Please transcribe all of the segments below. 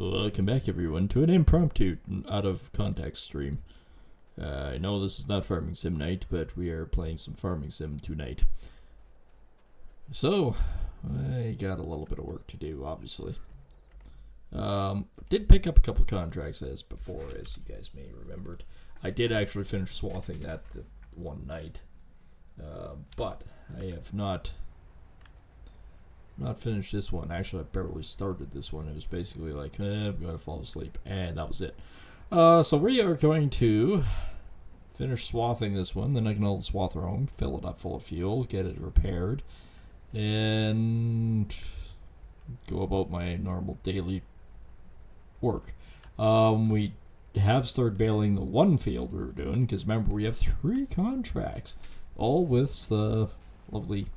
Welcome back, everyone, to an impromptu, out of context stream. I know this is not Farming Sim night, but we are playing some Farming Sim tonight. So, I got a little bit of work to do, obviously. Did pick up a couple contracts as before, as you guys may have remembered. I did actually finish swathing that the one night, but I have not finished this one. Actually, I barely started this one. It was basically like, I'm gonna fall asleep, and that was it. So we are going to finish swathing this one, then I can haul the swather home, fill it up full of fuel, get it repaired, and go about my normal daily work. We have started baling the one field we were doing, because remember, we have 3 contracts, all with lovely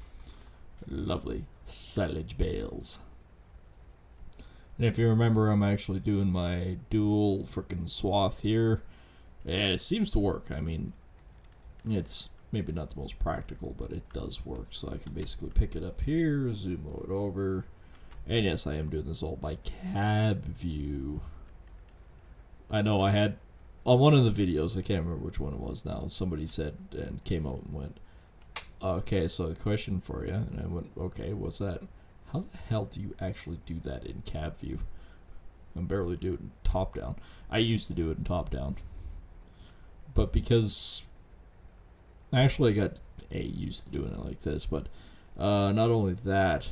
silage bales. And if you remember, I'm actually doing my dual frickin' swath here, and it seems to work. I mean, it's maybe not the most practical, but it does work. So I can basically pick it up here, zoom it over, and yes, I am doing this all by cab view. I know I had, on one of the videos, I can't remember which one it was now, somebody said and came out and went, okay, so a question for you. And I went, okay, what's that? How the hell do you actually do that in cab view? I barely do it in top down. I used to do it in top down, but because actually I got used to doing it like this, but not only that,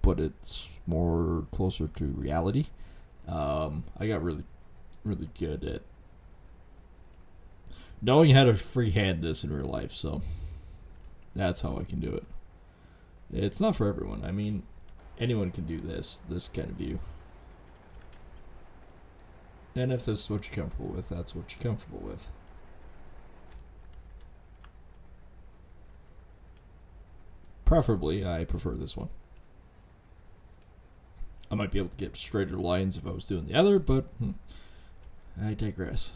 but it's more closer to reality. I got really good at knowing how to freehand this in real life, so that's how I can do it. It's not for everyone. I mean, anyone can do this kind of view. And if this is what you're comfortable with, that's what you're comfortable with. Preferably, I prefer this one. I might be able to get straighter lines if I was doing the other, but I digress.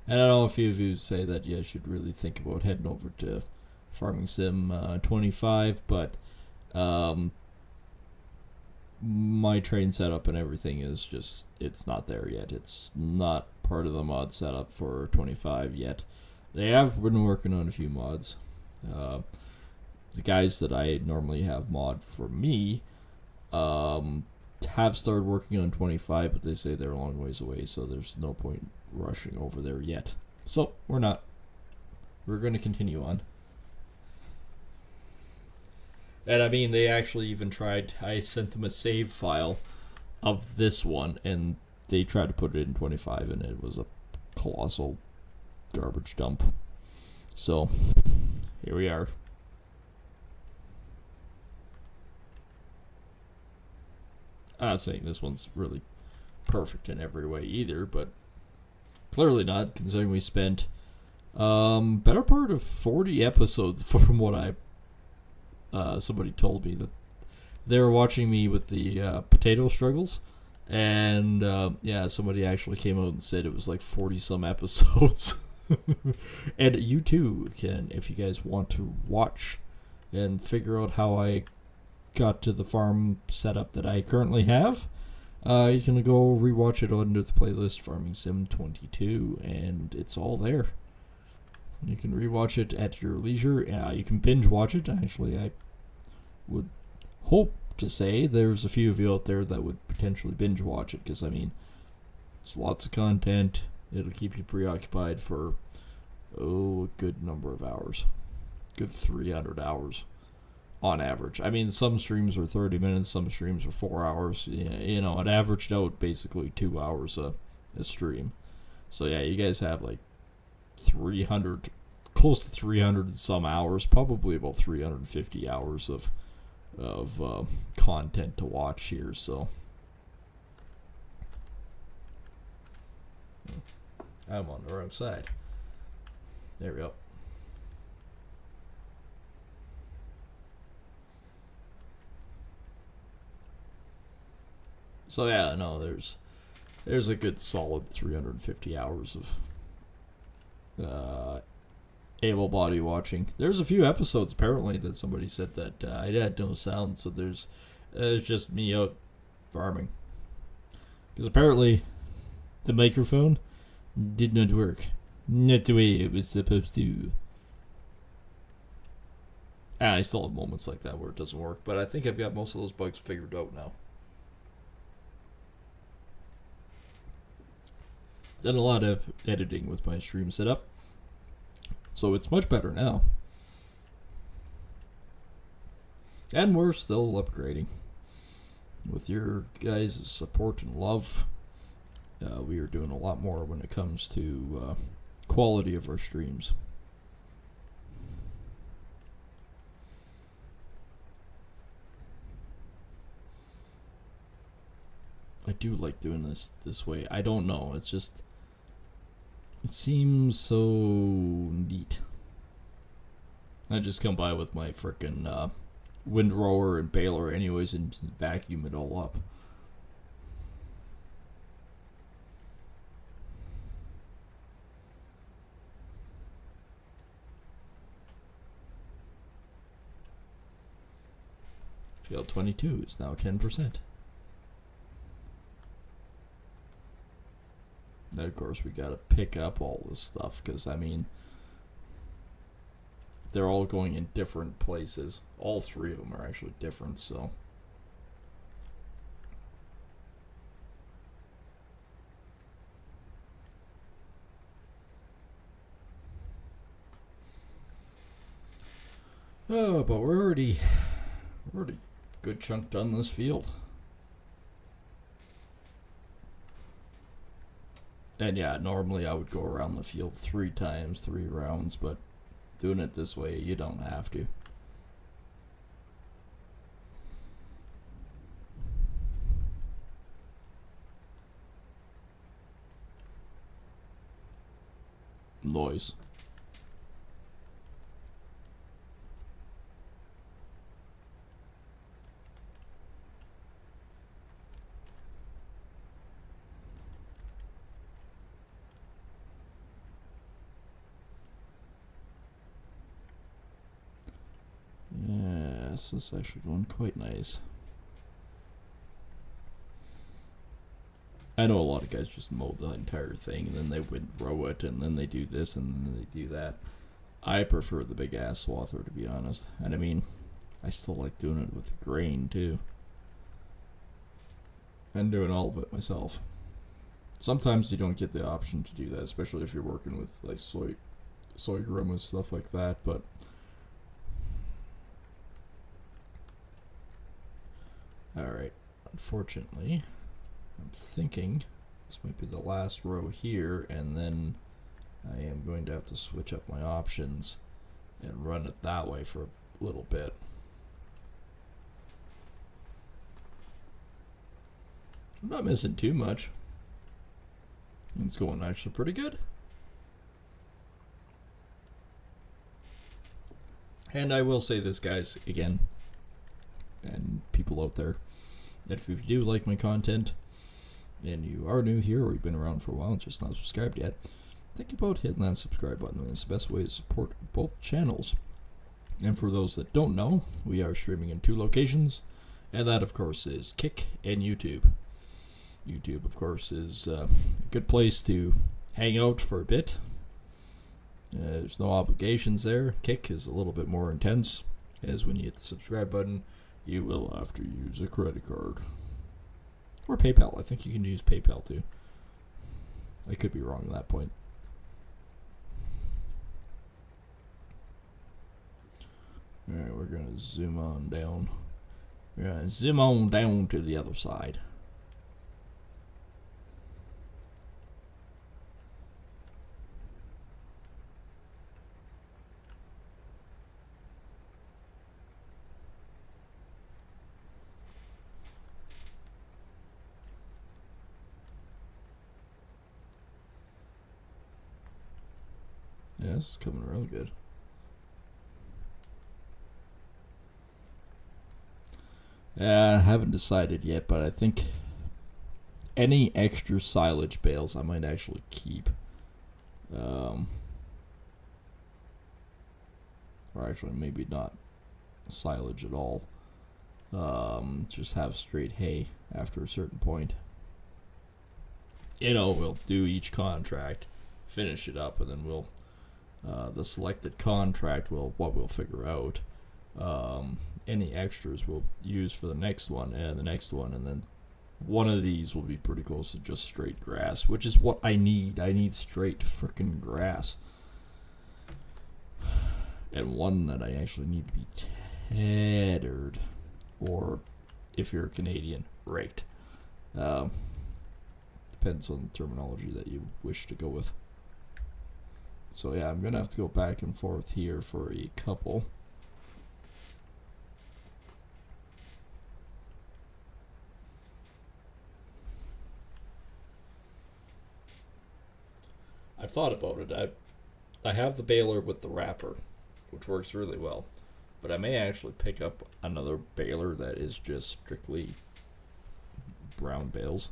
And I know a few of you say that you should really think about heading over to Farming Sim 25, but my train setup and everything is just, it's not there yet. It's not part of the mod setup for 25 yet. They have been working on a few mods. The guys that I normally have mod for me have started working on 25, but they say they're a long ways away, so there's no point rushing over there yet. So we're not. We're going to continue on. And I mean, they actually even tried, I sent them a save file of this one, and they tried to put it in 25, and it was a colossal garbage dump. So here we are. I'm not saying this one's really perfect in every way either, but clearly not, considering we spent better part of 40 episodes from what somebody told me that they were watching me with the potato struggles, and yeah, somebody actually came out and said it was like 40 some episodes. And you too can, if you guys want to watch and figure out how I got to the farm setup that I currently have, you can go rewatch it under the playlist Farming Sim 22, and it's all there. You can rewatch it at your leisure. You can binge watch it. Actually, I would hope to say there's a few of you out there that would potentially binge watch it, because I mean, it's lots of content. It'll keep you preoccupied for a good number of hours, good 300 hours on average. I mean, some streams are 30 minutes, some streams are 4 hours. You know, it averaged out basically 2 hours a stream. So yeah, you guys have like 300, close to 300 and some hours, probably about 350 hours of content to watch here. So I'm on the wrong side. There we go. So yeah, no, there's a good solid 350 hours of able body watching. There's a few episodes apparently that somebody said that I had no sound, so there's just me out farming. Because apparently the microphone did not work. Not the way it was supposed to. I still have moments like that where it doesn't work, but I think I've got most of those bugs figured out now. Done a lot of editing with my stream setup, so it's much better now. And we're still upgrading. With your guys' support and love, we are doing a lot more when it comes to quality of our streams. I do like doing this way. I don't know. It's just, it seems so neat. I just come by with my frickin' windrower and baler anyways and vacuum it all up. Field 22 is now 10%. Then of course we gotta pick up all this stuff because I mean they're all going in different places. All three of them are actually different, so oh, but we're already good chunk done this field. And yeah, normally I would go around the field 3 times, 3 rounds, but doing it this way, you don't have to. Noise. Yeah, this is actually going quite nice. I know a lot of guys just mow the entire thing and then they windrow it and then they do this and then they do that. I prefer the big ass swather, to be honest. And I mean, I still like doing it with the grain too. And doing all of it myself. Sometimes you don't get the option to do that, especially if you're working with like sorghum and stuff like that, but alright, unfortunately, I'm thinking this might be the last row here, and then I am going to have to switch up my options and run it that way for a little bit. I'm not missing too much. It's going actually pretty good. And I will say this, guys, again, and people out there, that if you do like my content and you are new here or you've been around for a while and just not subscribed yet, think about hitting that subscribe button. It's the best way to support both channels. And for those that don't know, we are streaming in 2 locations, and that of course is Kick and YouTube. YouTube of course is a good place to hang out for a bit. There's no obligations there. Kick is a little bit more intense, as when you hit the subscribe button you will have to use a credit card. Or PayPal. I think you can use PayPal too. I could be wrong at that point. Alright, we're going to zoom on down. We're going to zoom on down to the other side. Yeah, this is coming real good. I haven't decided yet, but I think any extra silage bales I might actually keep. Or actually maybe not silage at all. Just have straight hay after a certain point. we'll do each contract, finish it up, and then we'll the selected contract will what we'll figure out. Any extras we'll use for the next one and the next one, and then one of these will be pretty close to just straight grass, which is what I need. I need straight frickin' grass. And one that I actually need to be tethered, or if you're a Canadian, raked. Depends on the terminology that you wish to go with. So yeah, I'm gonna have to go back and forth here for a couple. I've thought about it. I have the baler with the wrapper, which works really well. But I may actually pick up another baler that is just strictly brown bales.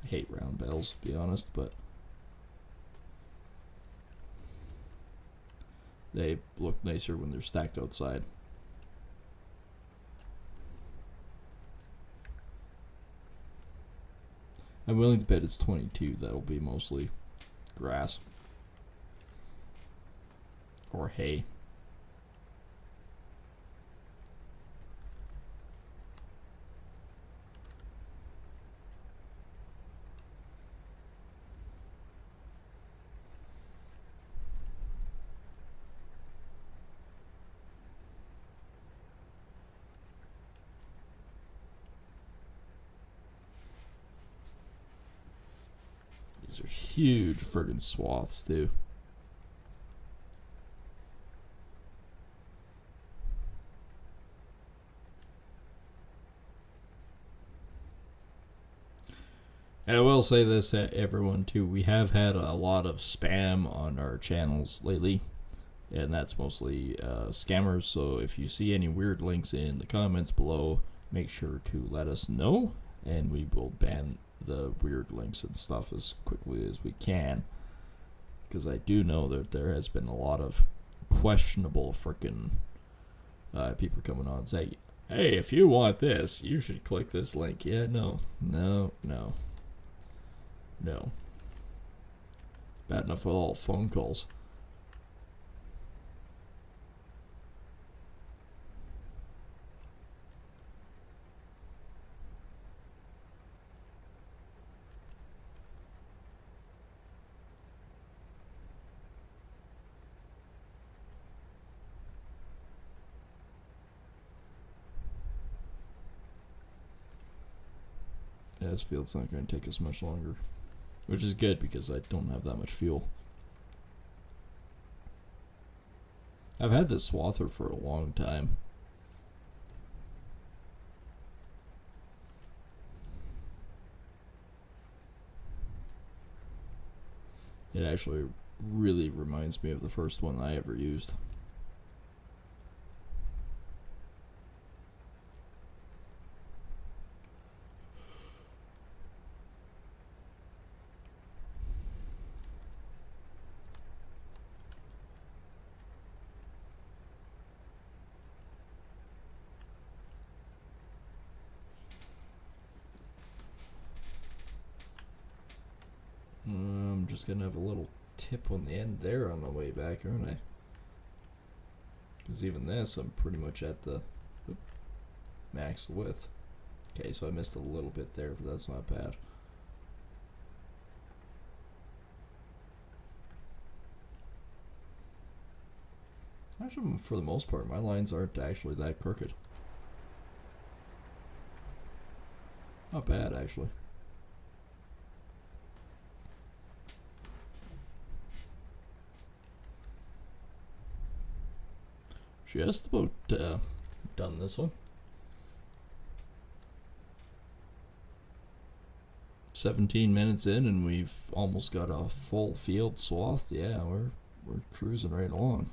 I hate round bales, to be honest, but they look nicer when they're stacked outside. I'm willing to bet it's 22. That'll be mostly grass or hay. These are huge friggin' swaths, too. And I will say this to everyone, too. We have had a lot of spam on our channels lately, and that's mostly scammers. So if you see any weird links in the comments below, make sure to let us know, and we will ban the weird links and stuff as quickly as we can, because I do know that there has been a lot of questionable frickin' people coming on and say, hey, if you want this, you should click this link. Yeah, no. Bad enough with all phone calls. Yeah, this field's not going to take us much longer, which is good because I don't have that much fuel. I've had this swather for a long time. It actually really reminds me of the first one I ever used. I'm just gonna have a little tip on the end there on the way back, aren't I? Because even this, I'm pretty much at the max width. Okay, so I missed a little bit there, but that's not bad. Actually, for the most part, my lines aren't actually that crooked. Not bad, actually. Just about done this one. 17 minutes in and we've almost got a full field swathed. Yeah, we're cruising right along.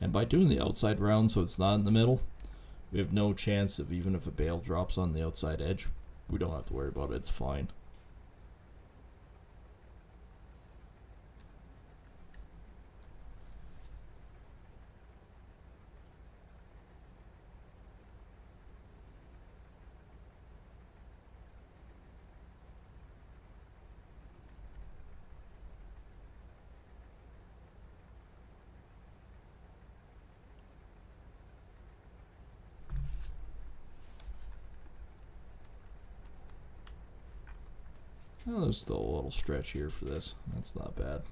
And by doing the outside round so it's not in the middle, we have no chance of, even if a bale drops on the outside edge, we don't have to worry about it. It's fine. Oh, there's still a little stretch here for this. That's not bad.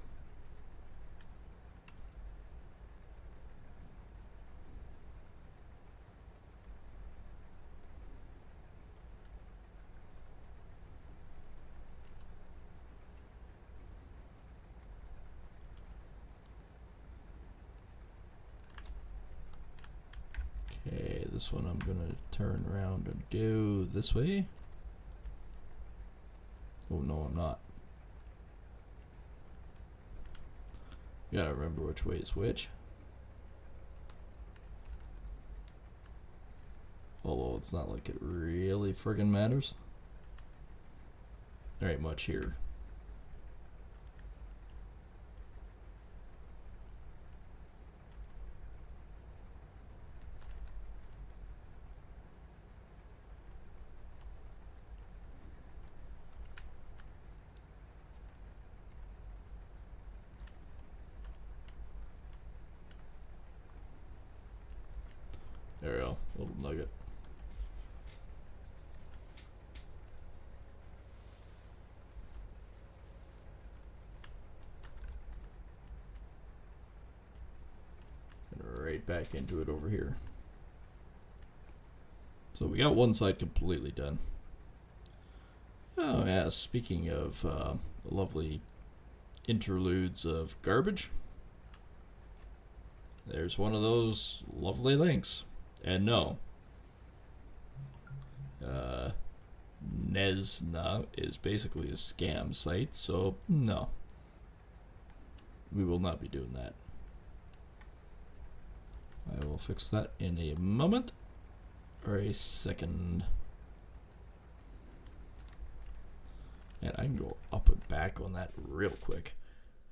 Okay, this one I'm gonna turn around and do this way. Oh no, I'm not. Gotta remember which way is which. Although it's not like it really friggin' matters. There ain't much here. There we go, little nugget. And right back into it over here. So we got one side completely done. Oh yeah, speaking of lovely interludes of garbage, there's one of those lovely links. And no, Nesna is basically a scam site, so no, we will not be doing that. I will fix that in a moment or a second. And I can go up and back on that real quick.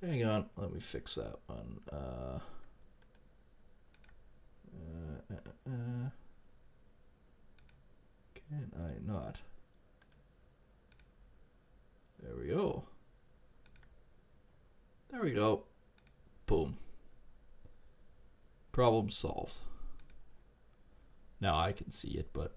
Hang on, let me fix that one. Can I not? There we go. There we go. Boom. Problem solved. Now I can see it, but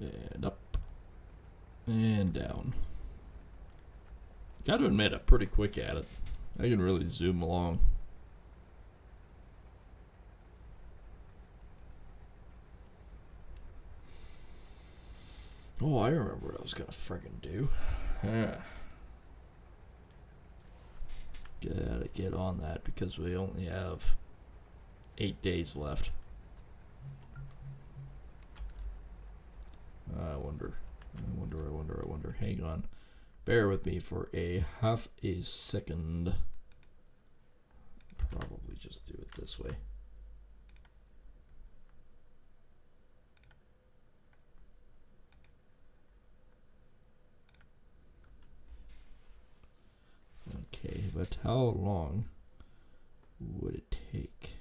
and up and down. Gotta admit, I'm pretty quick at it. I can really zoom along. Oh, I remember what I was gonna friggin' do. Gotta get on that because we only have 8 days left. I wonder. Hang on. Bear with me for a half a second. Probably just do it this way. Okay, but how long would it take?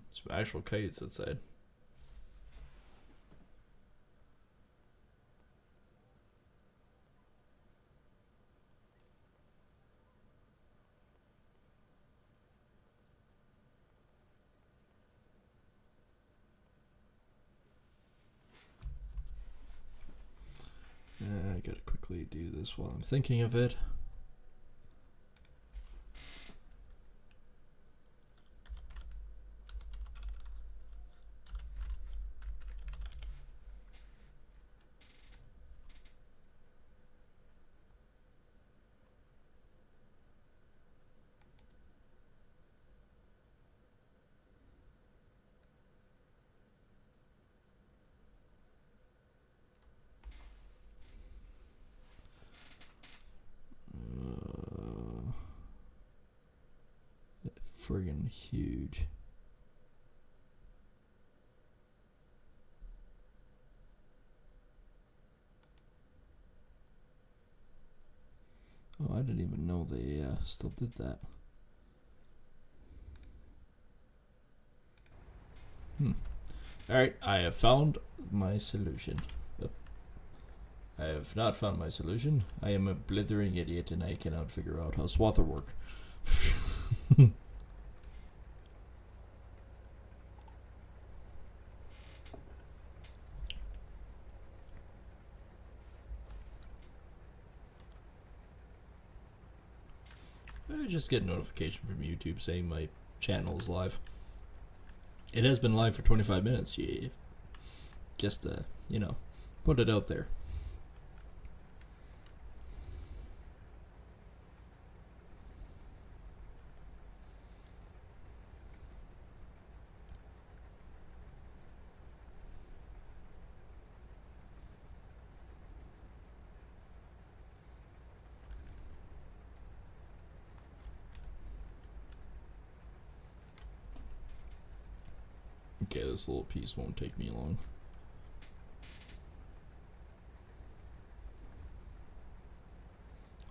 Some actual kites outside. gotta quickly do this while I'm thinking of it. Friggin' huge. Oh, I didn't even know they still did that. Alright, I have found my solution. I have not found my solution. I am a blithering idiot and I cannot figure out how Swather work. I just get a notification from YouTube saying my channel is live. It has been live for 25 minutes. Yeah. Just put it out there. Okay, this little piece won't take me long.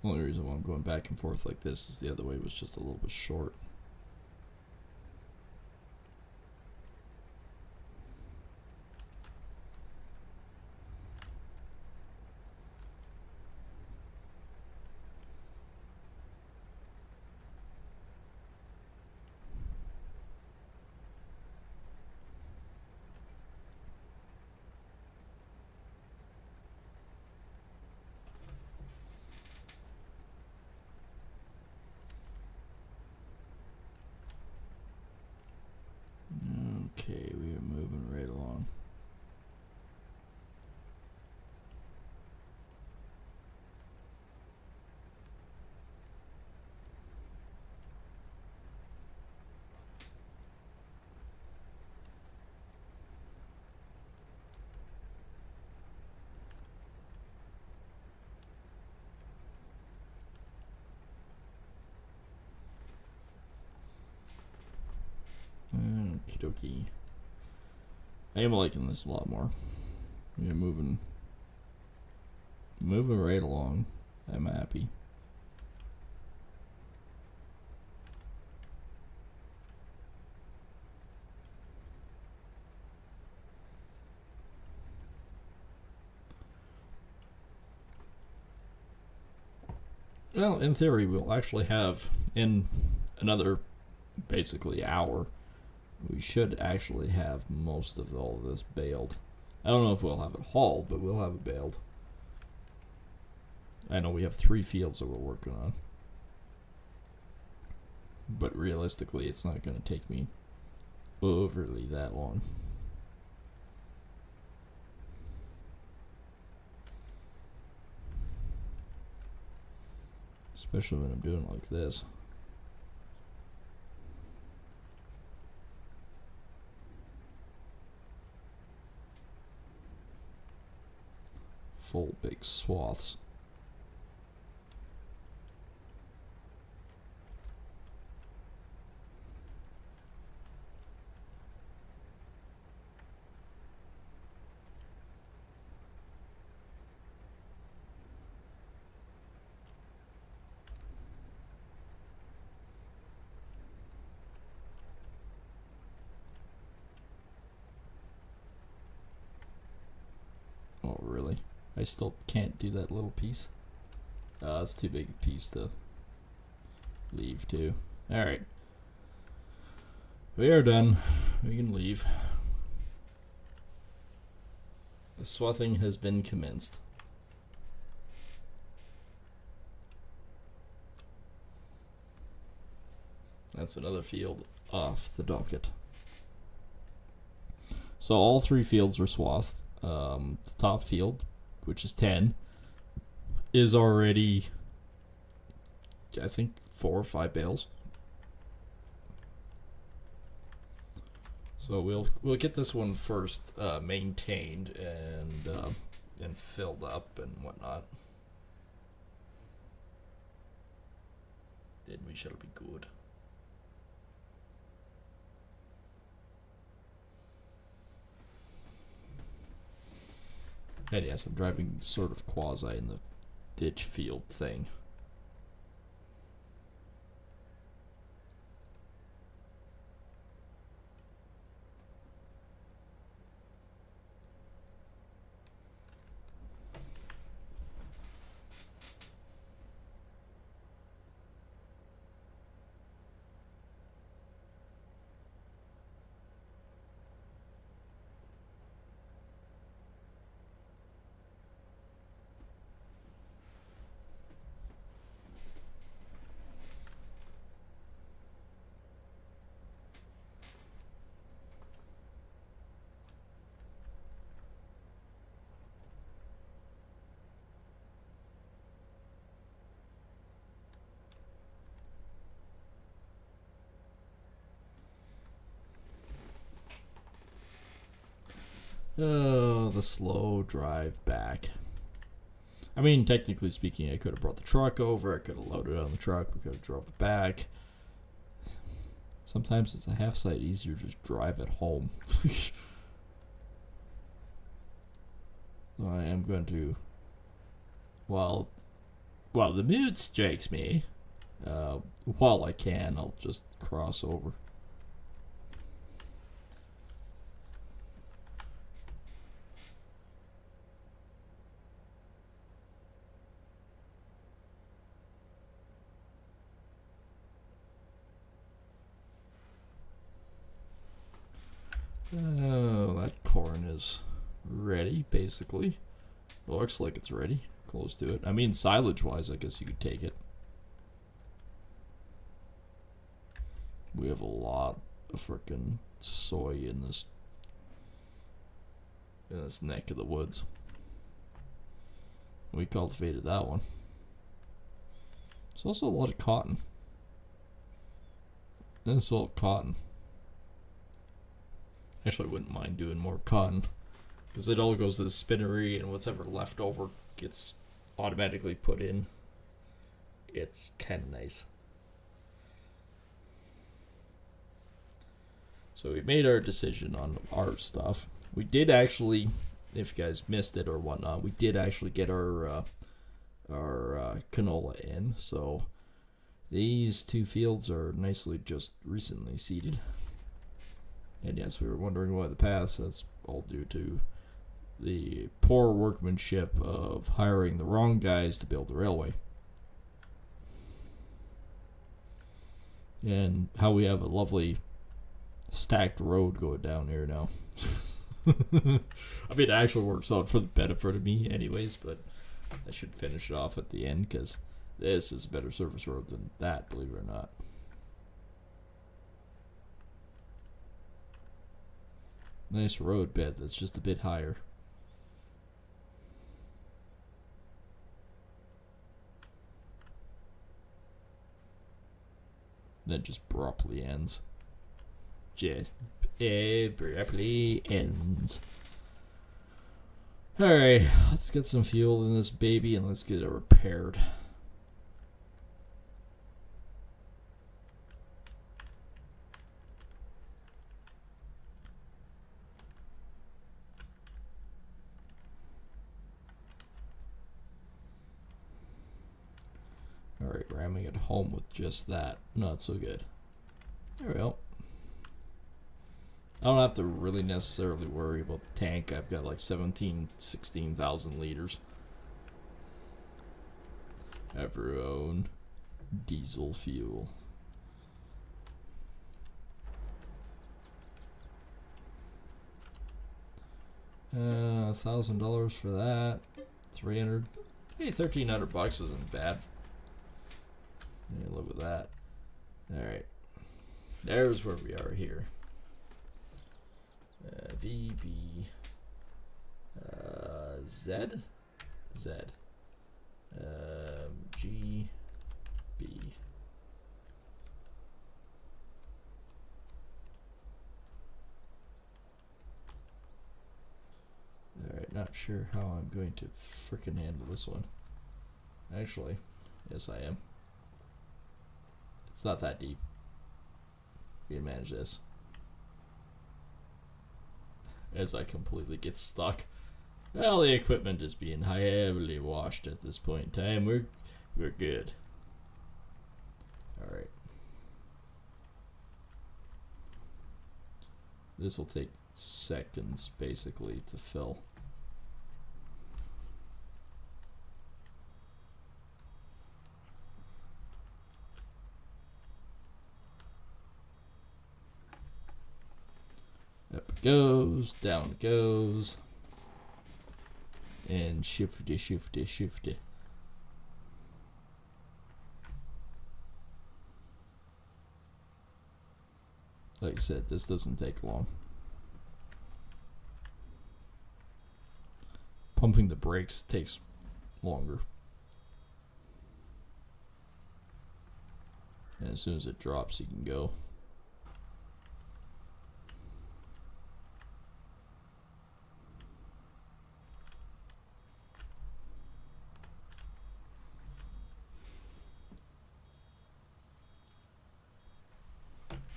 Only reason why I'm going back and forth like this is the other way was just a little bit short. Okay, we are moving right along. Okie dokie. I am liking this a lot more. We are moving right along. I'm happy. Well, in theory, we'll actually have in another basically hour. We should actually have most of all of this baled. I don't know if we'll have it hauled, but we'll have it baled. I know we have 3 fields that we're working on. But realistically, it's not going to take me overly that long. Especially when I'm doing it like this. Full big swaths. Oh, really? I still can't do that little piece. It's too big a piece to leave too. Alright. We are done. We can leave. The swathing has been commenced. That's another field off the docket. So all 3 fields are swathed. The top field, which is 10, is already, I think, 4 or 5 bales. So we'll get this one first maintained and filled up and whatnot. Then we shall be good. And yes, I'm driving sort of quasi in the ditch field thing. Oh, the slow drive back. I mean, technically speaking, I could have brought the truck over. I could have loaded it on the truck. We could have drove it back. Sometimes it's a half sight easier to just drive it home. So I am going to, while the mood strikes me, while I can, I'll just cross over. Oh, that corn is ready, basically. Looks like it's ready. Close to it. I mean, silage-wise, I guess you could take it. We have a lot of frickin' soy in this neck of the woods. We cultivated that one. There's also a lot of cotton. And it's all cotton. Actually, I wouldn't mind doing more cotton, because it all goes to the spinnery, and whatever left over gets automatically put in. It's kind of nice. So we made our decision on our stuff. We did actually, if you guys missed it or whatnot, we did actually get our canola in. So these 2 fields are nicely just recently seeded. And yes, we were wondering why the paths. That's all due to the poor workmanship of hiring the wrong guys to build the railway. And how we have a lovely stacked road going down here now. I mean, it actually works out for the benefit of me anyways, but I should finish it off at the end, because this is a better service road than that, believe it or not. Nice road bed that's just a bit higher. Then just abruptly ends. Just abruptly ends. Alright, let's get some fuel in this baby and let's get it repaired. Alright, ramming it home with just that. Not so good. There we go. I don't have to really necessarily worry about the tank. I've got like 16,000 liters. Have our own diesel fuel. $1,000 for that. 300. Hey, $1,300 isn't bad. Yeah, live with that. All right. There's where we are here. VB Z Z G B. Alright, not sure how I'm going to frickin' handle this one. Actually, yes I am. It's not that deep. We can manage this. As I completely get stuck. Well, the equipment is being heavily washed at this point in time. We're good. Alright. This will take seconds basically to fill. Up it goes, down it goes, and shifty, shifty, shifty. Like I said, this doesn't take long. Pumping the brakes takes longer. And as soon as it drops, you can go.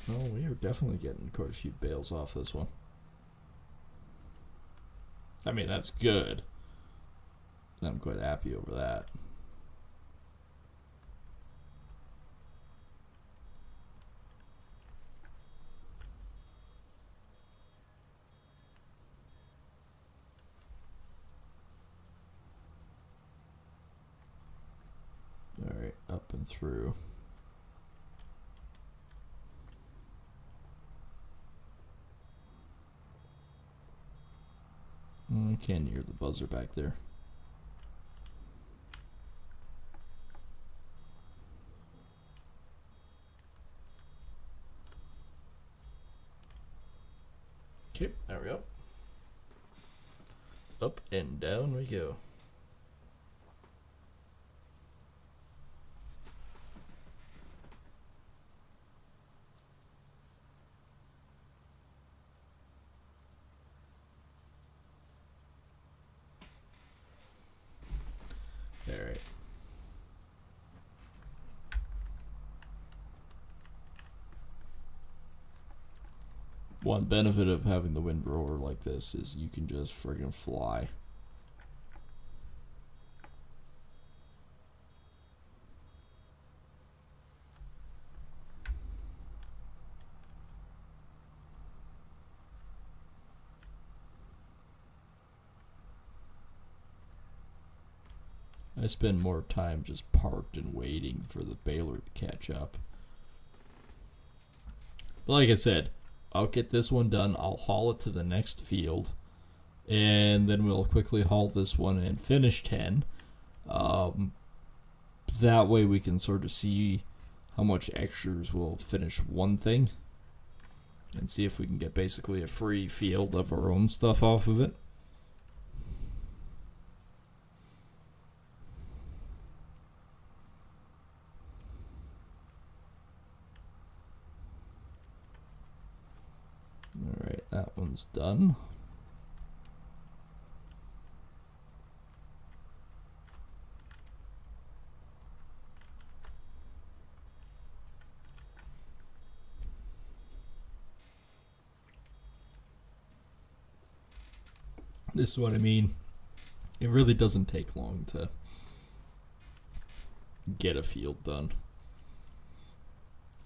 Oh, we are definitely getting quite a few bales off this one. I mean, that's good. I'm quite happy over that. Alright, up and through. I can't hear the buzzer back there. Okay, there we go. Up and down we go. Alright. One benefit of having the windrower like this is you can just friggin' fly. I spend more time just parked and waiting for the baler to catch up. But like I said, I'll get this one done. I'll haul it to the next field. And then we'll quickly haul this one and finish 10. That way we can sort of see how much extras will finish one thing. And see if we can get basically a free field of our own stuff off of it. Alright, that one's done. This is what I mean. It really doesn't take long to get a field done.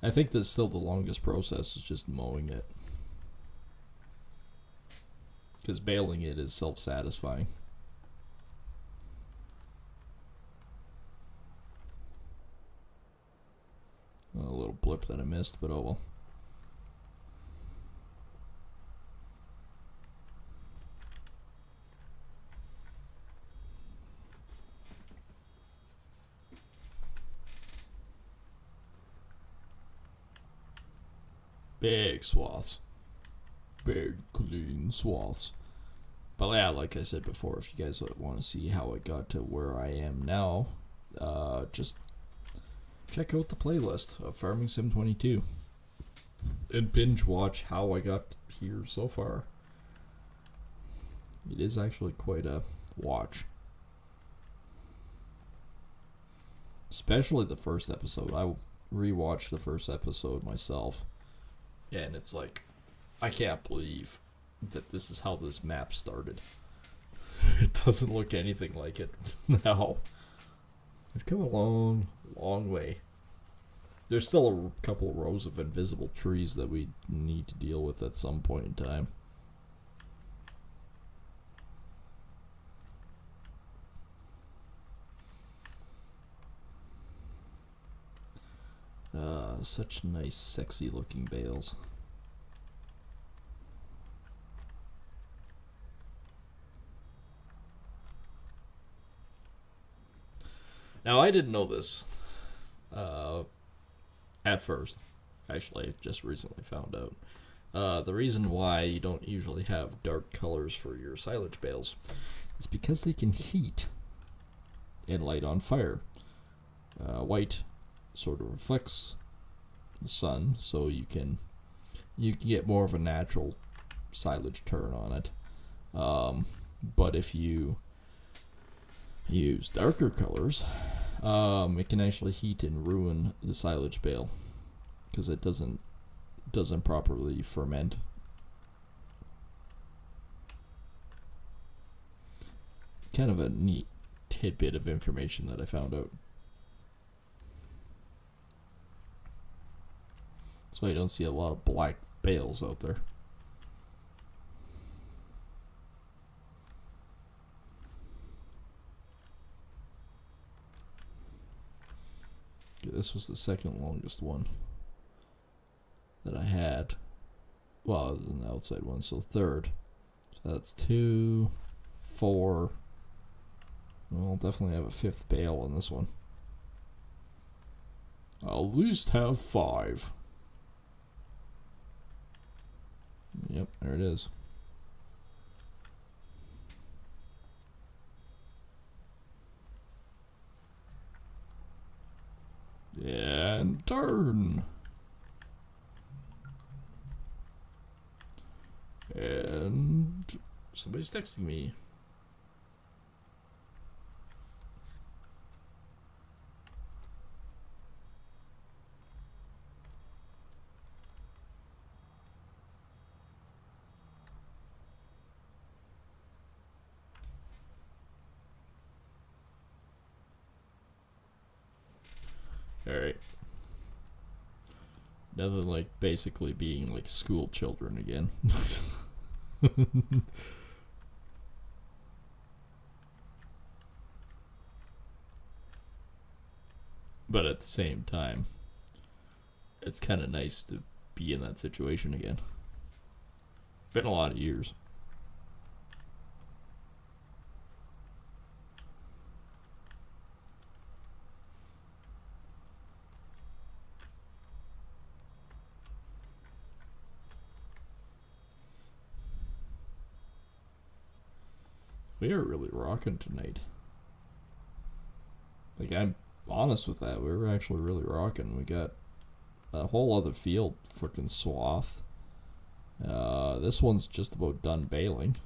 I think that's still the longest process, is just mowing it. Because baling it is self-satisfying. A little blip that I missed, but oh well. Big swaths. Big, clean swaths. But yeah, like I said before, if you guys want to see how I got to where I am now, just check out the playlist of Farming Sim 22 and binge watch how I got here so far. It is actually quite a watch. Especially the first episode. I rewatched the first episode myself, and it's like, I can't believe that this is how this map started. It doesn't look anything like it now. We've come a long, long way. There's still a couple of rows of invisible trees that we need to deal with at some point in time. Such nice, sexy looking bales. Now, I didn't know this at first. Actually, I just recently found out. The reason why you don't usually have dark colors for your silage bales is because they can heat and light on fire. White sort of reflects the sun, so you can get more of a natural silage turn on it. But if you use darker colors, it can actually heat and ruin the silage bale because it doesn't properly ferment. Kind of a neat tidbit of information that I found out. That's why you don't see a lot of black bales out there. Okay, this was the second longest one that I had. Well, other than the outside one, so third. So that's 2, 4. Well, I'll definitely have a 5th bale in this one. I'll at least have 5. Yep, there it is. And turn. And somebody's texting me. Alright. Nothing like basically being like school children again. But at the same time, it's kind of nice to be in that situation again. Been a lot of years. We are really rocking tonight. Like, I'm honest with that. We were actually really rocking. We got a whole other field freaking swath. This one's just about done baling.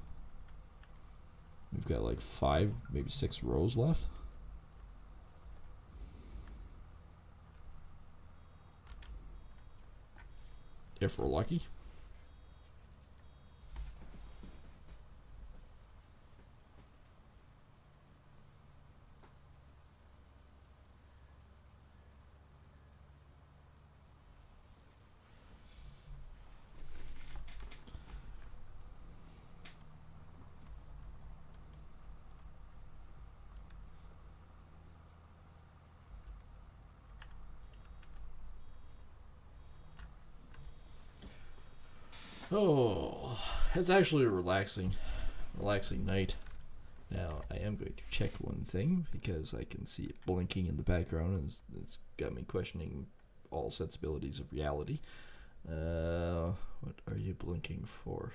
We've got like 5, maybe 6 rows left. If we're lucky. Oh, it's actually a relaxing night. Now, I am going to check one thing because I can see it blinking in the background and it's got me questioning all sensibilities of reality. What are you blinking for?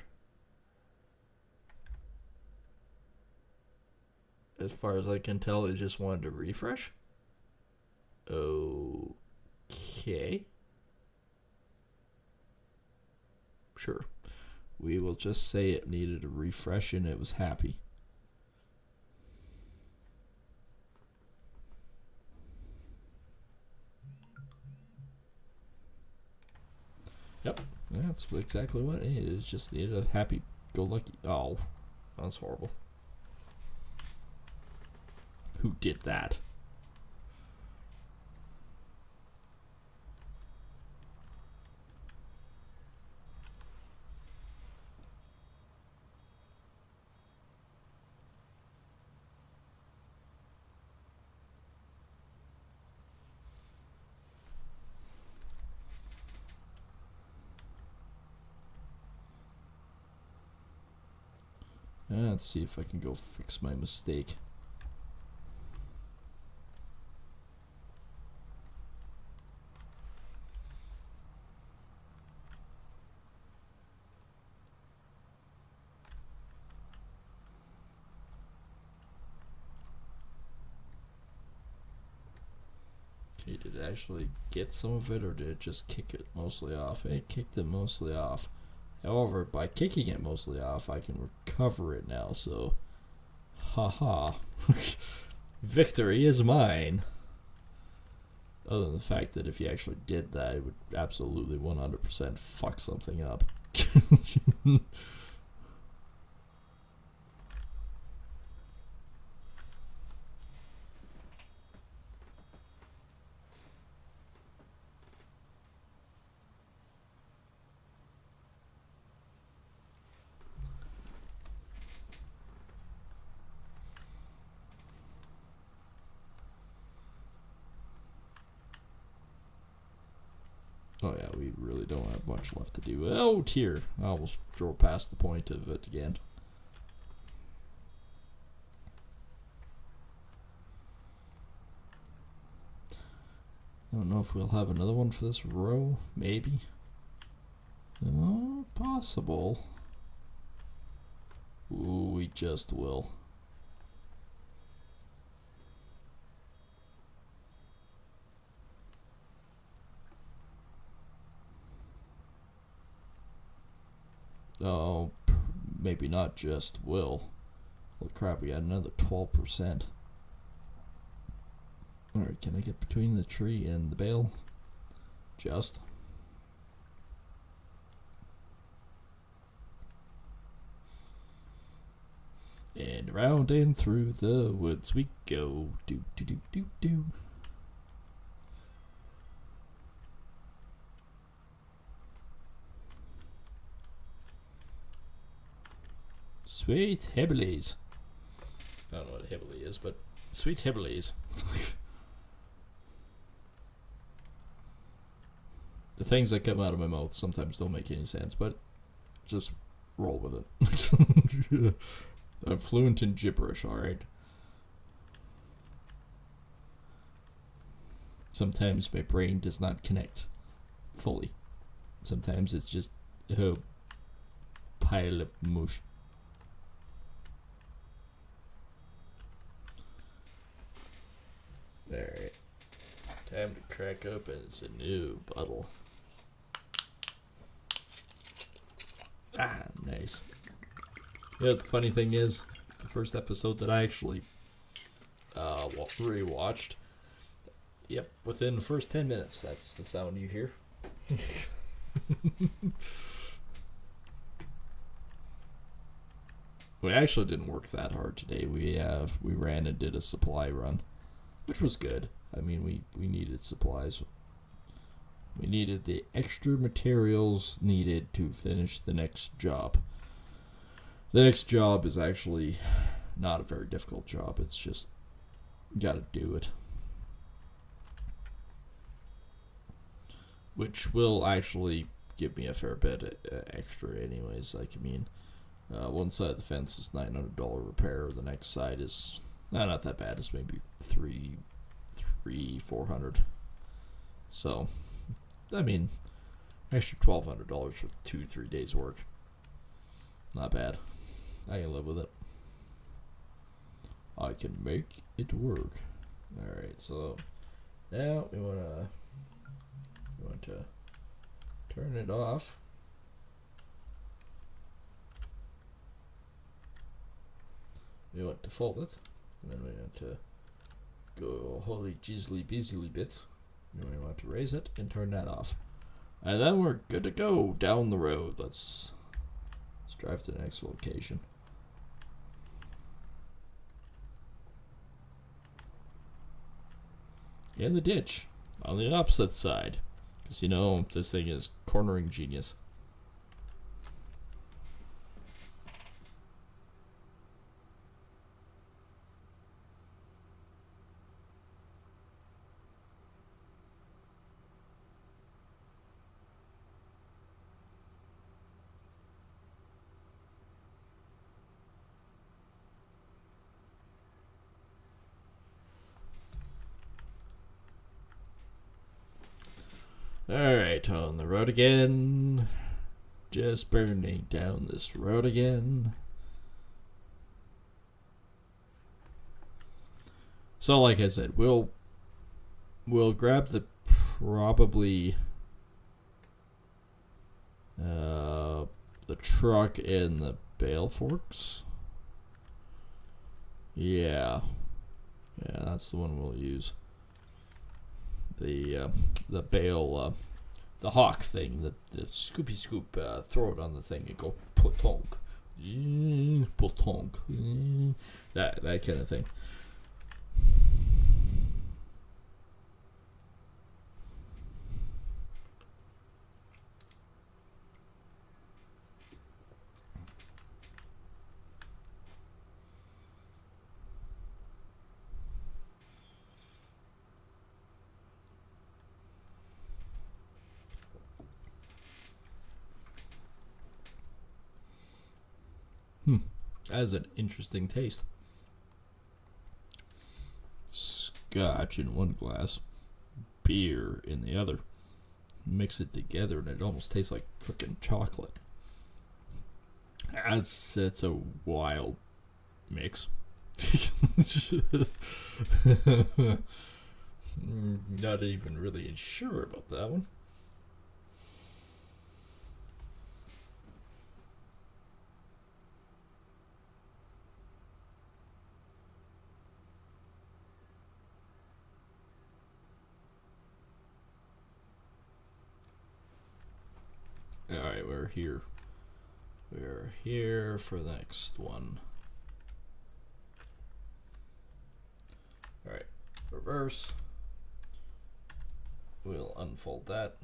As far as I can tell, it just wanted to refresh. Okay. Sure. We will just say it needed a refresh and it was happy. Yep, that's exactly what it is. It just needed a happy-go-lucky. Oh, that's horrible. Who did that? Let's see if I can go fix my mistake. Okay, did it actually get some of it, or did it just kick it mostly off? It kicked it mostly off. However, by kicking it mostly off, I can recover it now, so... Haha. Victory is mine. Other than the fact that if you actually did that, it would absolutely 100% fuck something up. Oh yeah, we really don't have much left to do. Oh dear, I almost drove past the point of it again. I don't know if we'll have another one for this row, maybe. Oh, possible. Ooh, we just will. Oh, maybe not just will. Holy crap, we got another 12%. Alright, can I get between the tree and the bale? Just. And around and through the woods we go. Do, do, do, do, do. Sweet Hebrides. I don't know what a Hebrides is, but sweet Hebrides. The things that come out of my mouth sometimes don't make any sense, but just roll with it. I'm fluent in gibberish, alright? Sometimes my brain does not connect fully. Sometimes it's just a pile of mush. Alright. Time to crack open. It's a new bottle. Ah, nice. Yeah, the funny thing is, the first episode that I actually rewatched, yep, within the first 10 minutes, that's the sound you hear. We actually didn't work that hard today. We ran and did a supply run, which was good. I mean, we needed supplies. We needed the extra materials needed to finish the next job. The next job is actually not a very difficult job. It's just, gotta do it. Which will actually give me a fair bit extra anyways. Like, I mean, one side of the fence is $900 repair. The next side is not that bad. It's maybe $400. So, I mean, Extra $1,200 for 2-3 days work. Not bad. I can live with it. I can make it work. Alright, so now we want to turn it off. We want to fold it, and then we want to go holy jizzly busily bits. And we want to raise it and turn that off. And then we're good to go down the road. Let's drive to the next location. In the ditch, on the opposite side. Because, you know, this thing is cornering genius. Alright, on the road again. Just burning down this road again. So like I said, we'll grab the probably the truck and the bale forks. Yeah, that's the one we'll use. The bale, the hawk thing, the scoopy scoop, throw it on the thing and go potonk, potonk, that kind of thing. That has an interesting taste. Scotch in one glass, beer in the other. Mix it together and it almost tastes like frickin' chocolate. That's a wild mix. Not even really sure about that one. Alright, we're here. We're here for the next one. Alright, reverse. We'll unfold that.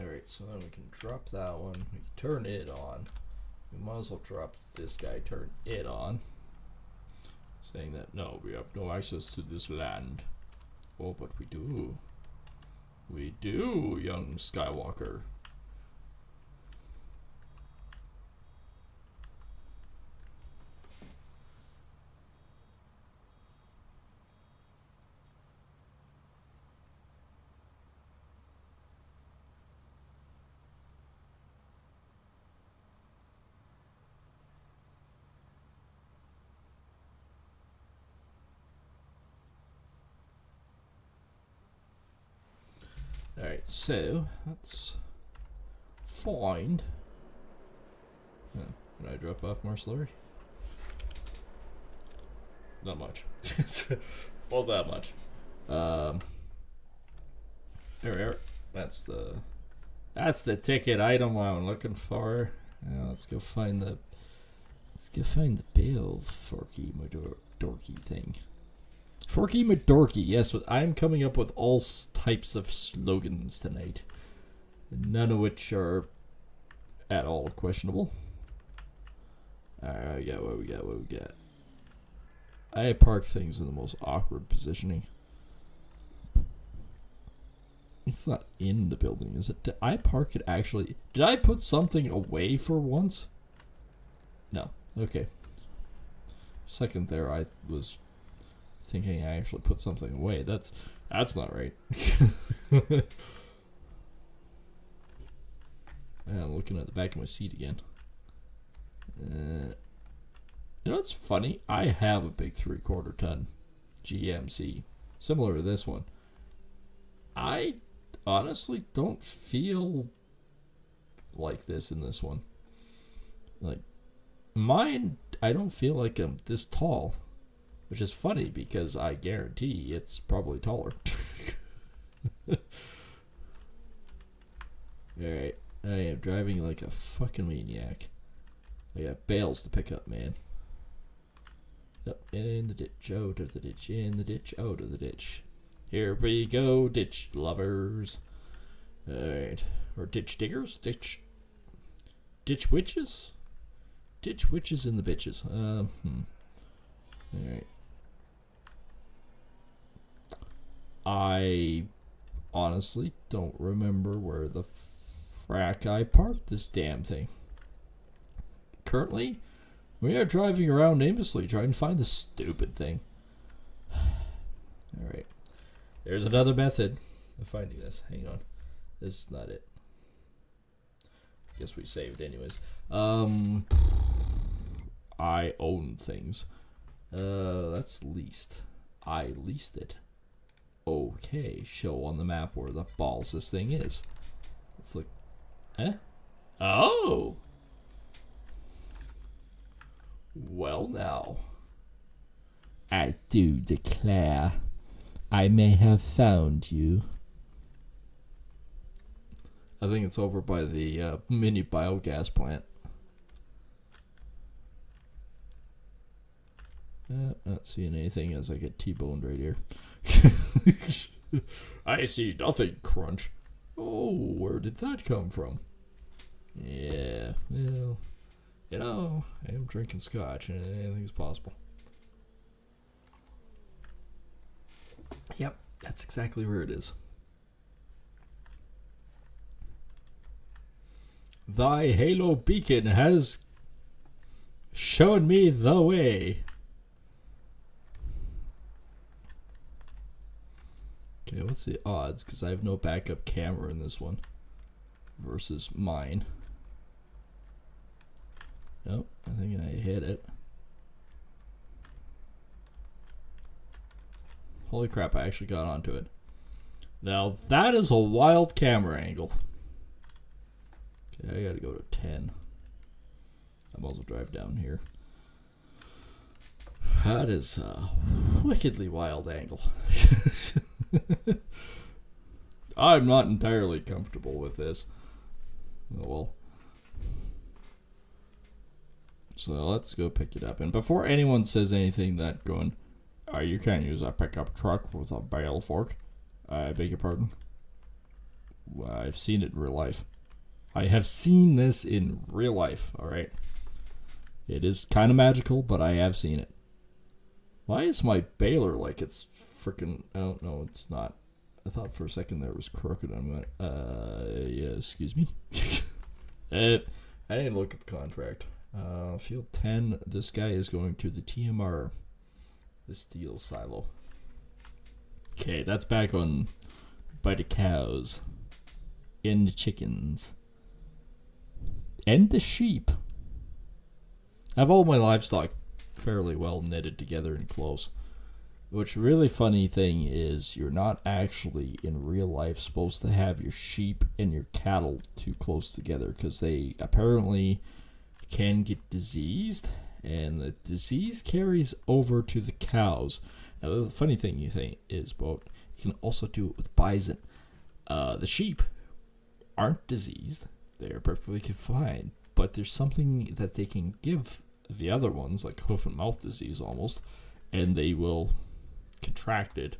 Alright, so then we can drop that one. We can turn it on. We might as well drop this guy, turn it on. Saying that, no, we have no access to this land. Oh, but we do. We do, young Skywalker. Alright, so let's find. Can I drop off more slurry? Not much. Well, that much. There. That's the ticket item I'm looking for. Let's go find the bale forky dorky thing. Forky McDorky, yes, I'm coming up with all types of slogans tonight. none of which are at all questionable. Alright, what we got. I park things in the most awkward positioning. It's not in the building, is it? Did I park it actually? Did I put something away for once? No. Okay. Second there, I was thinking I actually put something away. That's not right. I'm looking at the back of my seat again. You know what's funny? I have a big 3/4 ton GMC, similar to this one. I honestly don't feel like this in this one. Like, mine, I don't feel like I'm this tall, which is funny because I guarantee it's probably taller. Alright, I am driving like a fucking maniac. I got bales to pick up, man. Up in the ditch, out of the ditch, in the ditch, out of the ditch. Here we go, ditch lovers. Alright. Or ditch diggers? Ditch witches? Ditch witches and the bitches. Alright. I honestly don't remember where the frack I parked this damn thing. Currently, we are driving around aimlessly trying to find this stupid thing. Alright. There's another method of finding this. Hang on. This is not it. Guess we saved anyways. I own things. That's leased. I leased it. Okay, show on the map where the balls this thing is. Let's look. Oh! Well now. I do declare, I may have found you. I think it's over by the mini biogas plant. Not seeing anything as I get T-boned right here. I see nothing, Crunch. Oh, where did that come from? Yeah, well, you know, I am drinking scotch and anything's possible. Yep, that's exactly where it is. Thy halo beacon has shown me the way. Okay, what's the odds? Because I have no backup camera in this one versus mine. Nope, I think I hit it. Holy crap, I actually got onto it. Now, that is a wild camera angle. Okay, I gotta go to 10. I might as well drive down here. That is a wickedly wild angle. I'm not entirely comfortable with this. Oh well. So let's go pick it up. And before anyone says anything that going, you can't use a pickup truck with a bale fork. I beg your pardon. Well, I've seen it in real life. I have seen this in real life, alright? It is kind of magical, but I have seen it. Why is my baler like it's freaking... Oh, no, it's not. I thought for a second there was crooked. I'm going, yeah, excuse me. I didn't look at the contract. Field 10, this guy is going to the TMR, the steel silo. Okay, that's back on by the cows and the chickens and the sheep. I have all my livestock fairly well knitted together and close. Which really funny thing is you're not actually in real life supposed to have your sheep and your cattle too close together because they apparently can get diseased and the disease carries over to the cows. Now the funny thing you think is about you can also do it with bison. The sheep aren't diseased. They're perfectly fine. But there's something that they can give the other ones, like hoof and mouth disease almost, and they will contract it.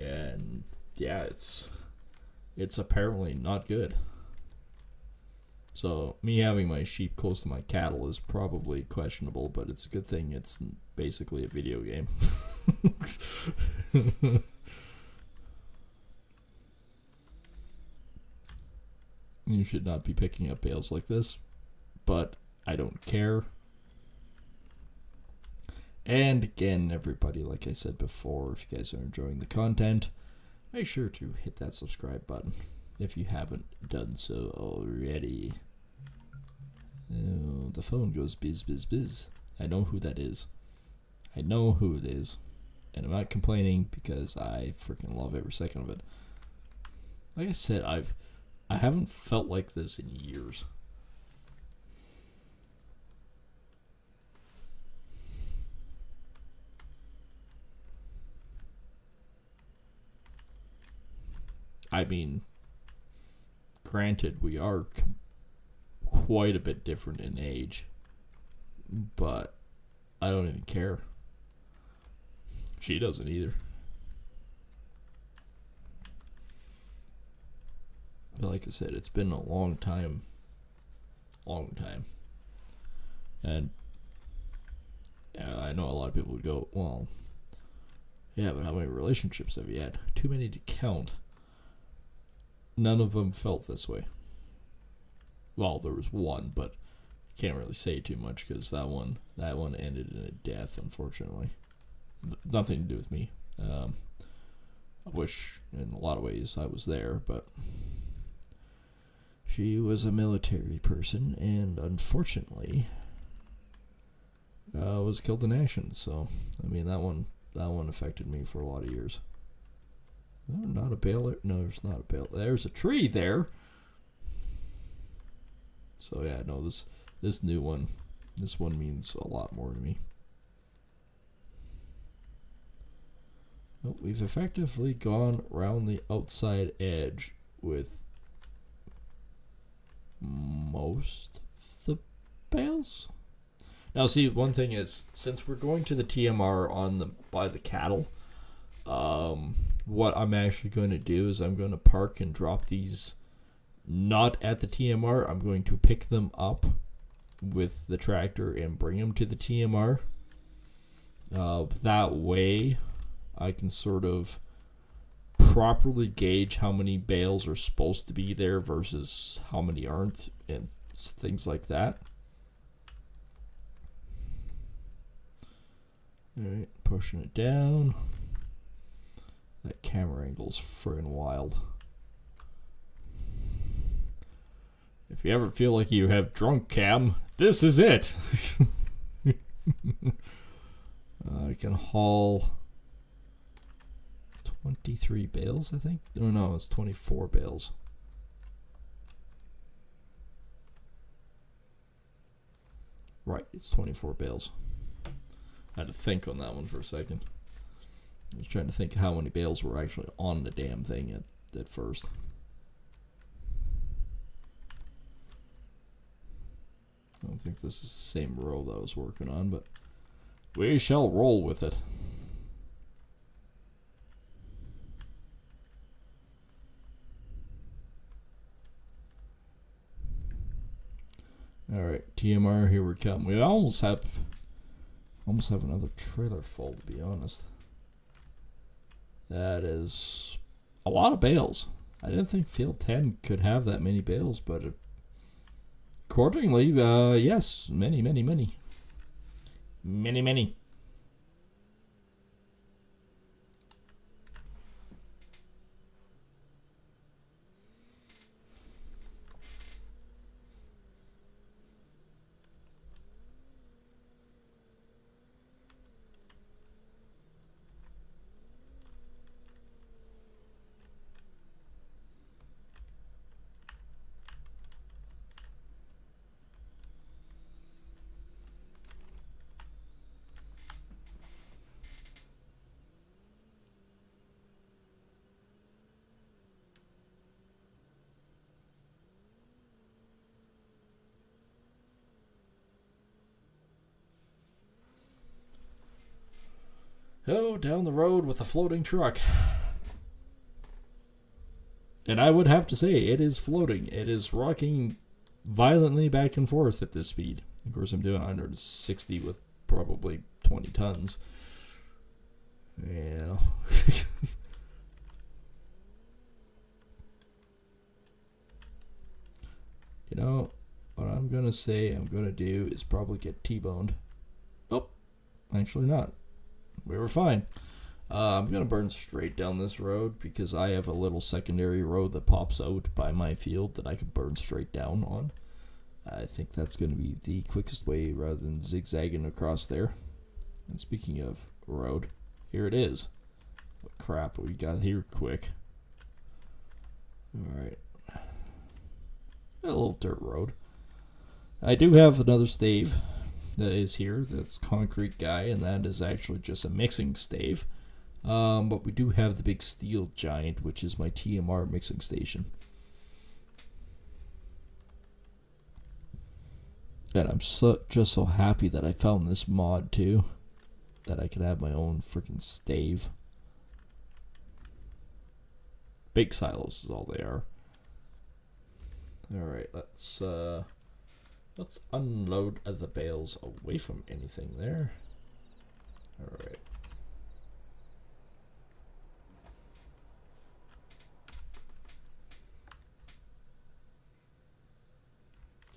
And yeah, it's apparently not good. So me having my sheep close to my cattle is probably questionable, but it's a good thing it's basically a video game. You should not be picking up bales like this, but I don't care. And again, everybody, like I said before, if you guys are enjoying the content, make sure to hit that subscribe button if you haven't done so already. Oh, the phone goes biz, biz, biz. I know who that is. I know who it is. And I'm not complaining because I freaking love every second of it. Like I said, I haven't felt like this in years. I mean, granted, we are quite a bit different in age, but I don't even care. She doesn't either. But like I said, it's been a long time. And yeah, I know a lot of people would go, well, yeah, but how many relationships have you had? Too many to count. None of them felt this way. Well, there was one, but can't really say too much because that one ended in a death, unfortunately. Nothing to do with me. I wish in a lot of ways I was there, but she was a military person and unfortunately was killed in action. So I mean that one affected me for a lot of years. Oh, not a bale. No, there's not a bale. There's a tree there. So yeah, no, this new one, this one means a lot more to me. Well, we've effectively gone around the outside edge with most of the bales. Now, see, one thing is, since we're going to the TMR by the cattle, what I'm actually going to do is I'm going to park and drop these not at the TMR. I'm going to pick them up with the tractor and bring them to the TMR. That way, I can sort of properly gauge how many bales are supposed to be there versus how many aren't, and things like that. Alright, pushing it down. That camera angle's friggin' wild. If you ever feel like you have drunk cam, this is it. I can haul 23 bales, I think. Oh no, it's 24 bales. Right, it's 24 bales. I had to think on that one for a second. I was trying to think how many bales were actually on the damn thing at first. I don't think this is the same row that I was working on, but we shall roll with it. Alright, TMR, here we come. We almost have another trailer full, to be honest. That is a lot of bales. I didn't think Field 10 could have that many bales, but accordingly, yes, many. Oh, down the road with a floating truck. And I would have to say, it is floating. It is rocking violently back and forth at this speed. Of course, I'm doing 160 with probably 20 tons. Yeah. You know, what I'm going to say I'm going to do is probably get T-boned. Oh, actually not. We were fine. I'm going to burn straight down this road because I have a little secondary road that pops out by my field that I can burn straight down on. I think that's going to be the quickest way rather than zigzagging across there. And speaking of road, here it is. What crap we got here quick. Alright. A little dirt road. I do have another stave that is here. That's Concrete Guy, and that is actually just a mixing stave. But we do have the big Steel Giant, which is my TMR mixing station. And I'm just so happy that I found this mod too, that I could have my own freaking stave. Big silos is all they are. Alright, let's unload the bales away from anything there. Alright.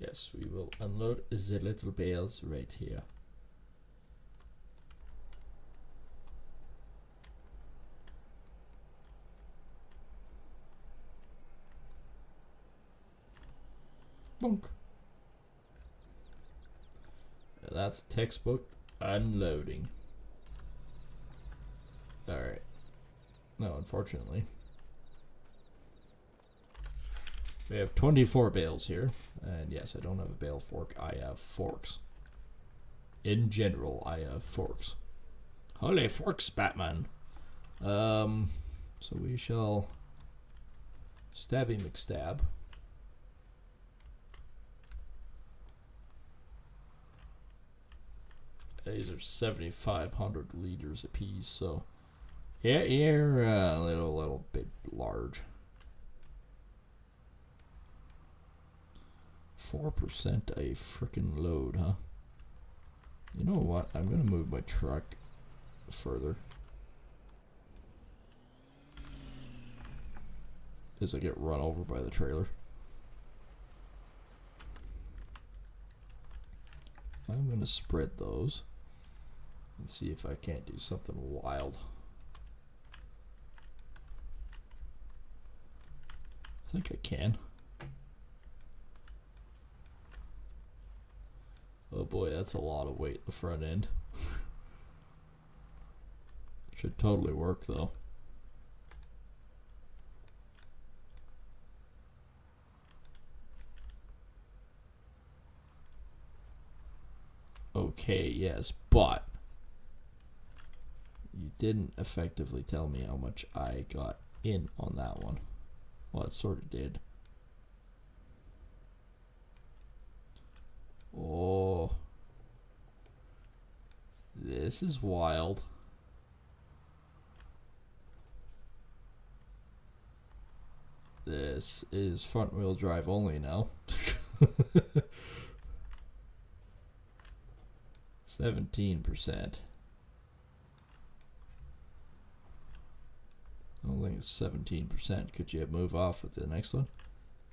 Yes, we will unload the little bales right here. Bonk. That's textbook unloading. Alright. No, unfortunately. We have 24 bales here. And yes, I don't have a bale fork. I have forks. In general, I have forks. Holy forks, Batman. So we shall Stabby McStab. These are 7,500 liters apiece, so yeah, you're a little bit large. 4% a frickin' load, huh? You know what? I'm gonna move my truck further as I get run over by the trailer. I'm gonna spread those and see if I can't do something wild. I think I can. Oh boy, that's a lot of weight in the front end. Should totally work though. Okay, yes, but you didn't effectively tell me how much I got in on that one. Well, it sort of did. Oh, this is wild. This is front wheel drive only now. 17%. I don't think it's 17%. Could you move off with the next one,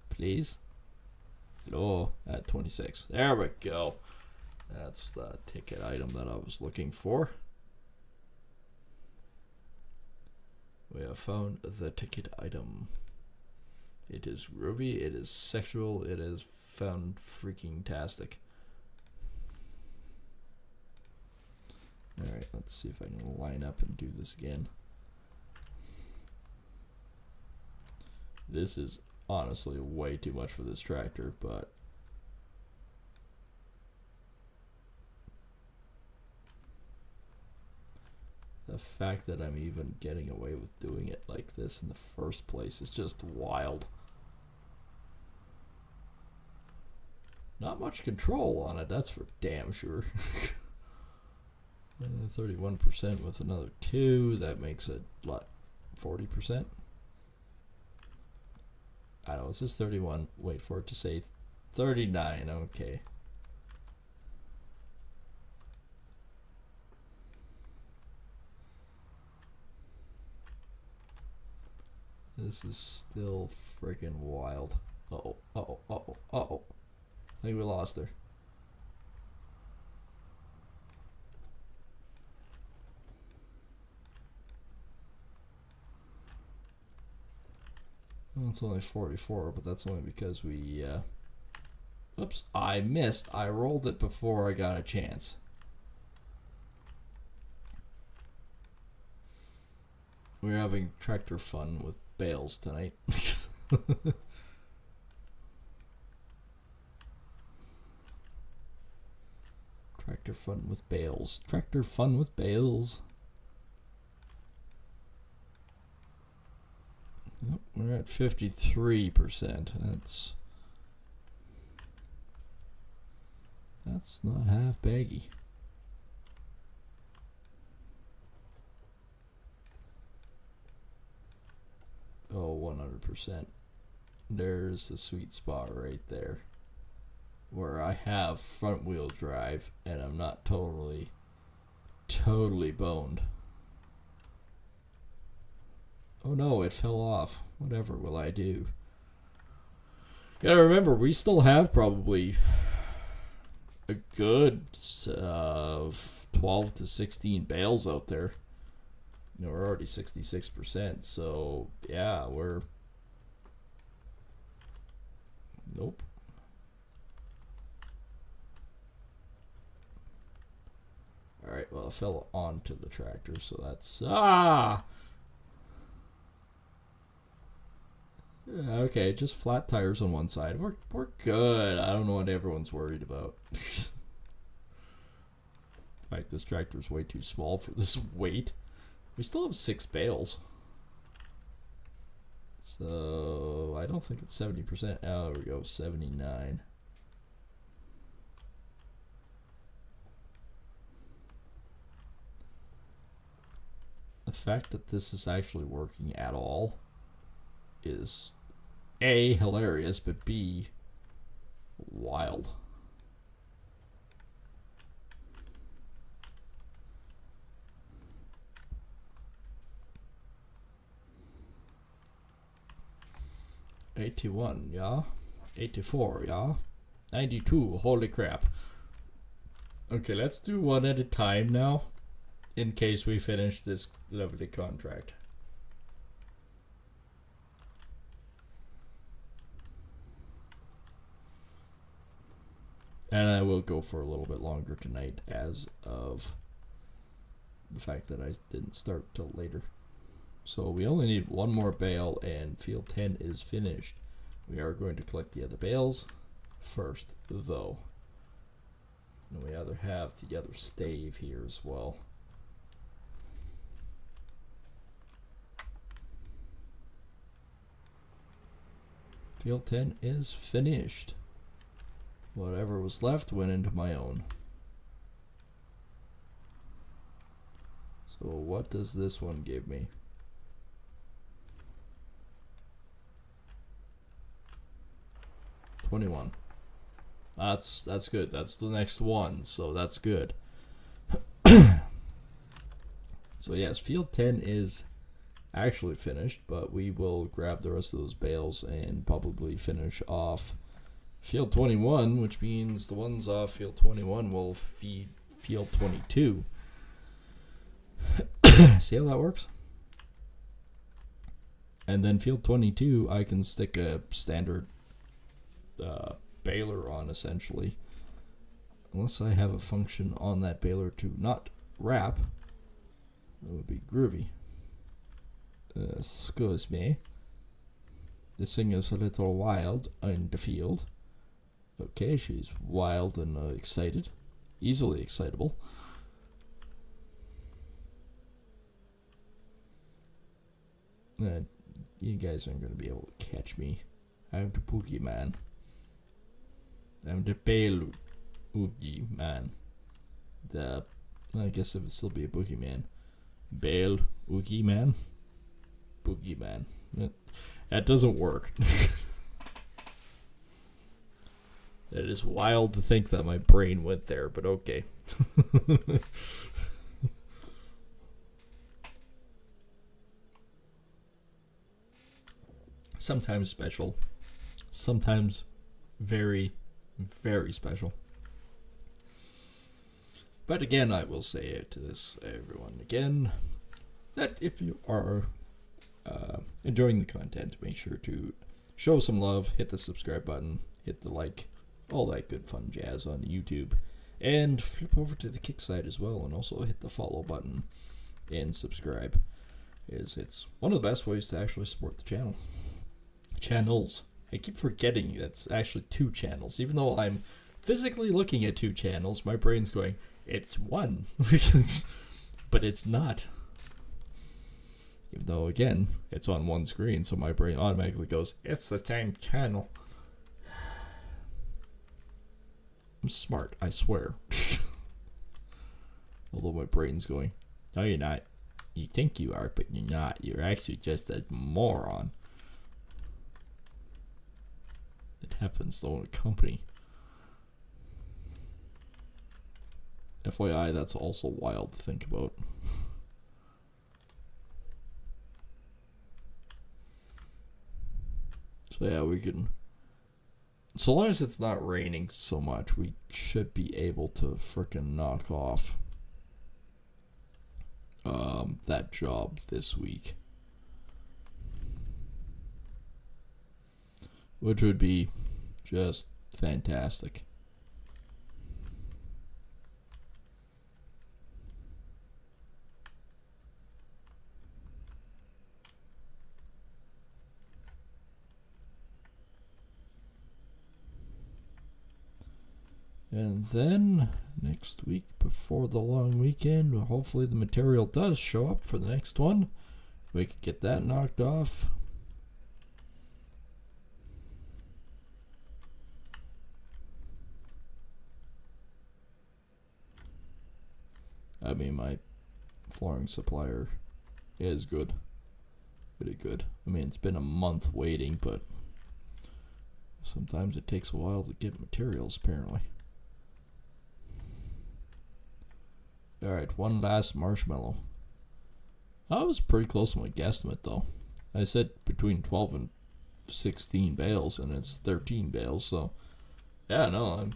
please? Hello, at 26. There we go. That's the ticket item that I was looking for. We have found the ticket item. It is groovy, it is sexual, it is found freaking tastic. Alright, let's see if I can line up and do this again. This is honestly way too much for this tractor, but the fact that I'm even getting away with doing it like this in the first place is just wild. Not much control on it, that's for damn sure. 31% with another 2, that makes it what, 40%? I don't know, it says 31. Wait for it to say 39, okay. This is still freaking wild. Uh-oh, uh-oh, uh-oh, uh-oh. I think we lost her. Well, it's only 44, but that's only because we, oops, I missed. I rolled it before I got a chance. We're having tractor fun with bales tonight. Tractor fun with bales. Tractor fun with bales. Oh, we're at 53%. That's not half baggy. Oh, 100%. There's the sweet spot right there, where I have front wheel drive and I'm not totally boned. Oh no, it fell off. Whatever will I do? Gotta remember, we still have probably a good 12 to 16 bales out there. You know, we're already 66%, so yeah, we're... Nope. Alright, well, it fell onto the tractor, so that's... Okay, just flat tires on one side. We're good. I don't know what everyone's worried about. In fact, this tractor's way too small for this weight. We still have 6 bales. So, I don't think it's 70%. Oh, there we go, 79. The fact that this is actually working at all is A, hilarious, but B, wild. $81, yeah. $84, yeah. $92, holy crap. Okay, let's do one at a time now, in case we finish this lovely contract. And I will go for a little bit longer tonight as of the fact that I didn't start till later. So we only need one more bale and field 10 is finished. We are going to collect the other bales first, though. And we either have the other stave here as well. Field 10 is finished. Whatever was left went into my own. So what does this one give me? $21. That's good. That's the next one, so that's good. So yes, field 10 is actually finished, but we will grab the rest of those bales and probably finish off field 21, which means the ones off field 21 will feed field 22. See how that works? And then field 22, I can stick a standard baler on, essentially. Unless I have a function on that baler to not wrap. That would be groovy. Excuse me. This thing is a little wild in the field. Okay, she's wild and excited. Easily excitable. You guys aren't going to be able to catch me. I'm the boogeyman. I'm the pale oogie man. I guess it would still be a boogeyman. Bale oogie man. Boogeyman. That doesn't work. It is wild to think that my brain went there, but okay. Sometimes special. Sometimes very, very special. But again, I will say it to this everyone again, that if you are enjoying the content, make sure to show some love, hit the subscribe button, hit the like, all that good fun jazz on YouTube, and flip over to the Kick side as well, and also hit the follow button and subscribe. It's one of the best ways to actually support the channel. Channels. I keep forgetting that's actually 2 channels. Even though I'm physically looking at 2 channels, my brain's going, it's one. But it's not. Even though, again, it's on one screen, so my brain automatically goes, it's the same channel. I'm smart, I swear. Although my brain's going, no, you're not. You think you are, but you're not. You're actually just a moron. It happens though in a company. FYI, that's also wild to think about. So yeah, we can, so long as it's not raining so much, we should be able to frickin' knock off that job this week. Which would be just fantastic. And then next week, before the long weekend, hopefully the material does show up for the next one. If we could get that knocked off. I mean, my flooring supplier is good. Pretty good. I mean, it's been a month waiting, but sometimes it takes a while to get materials, apparently. Alright, one last marshmallow. I was pretty close to my guesstimate, though. I said between 12 and 16 bales, and it's 13 bales, so yeah, no,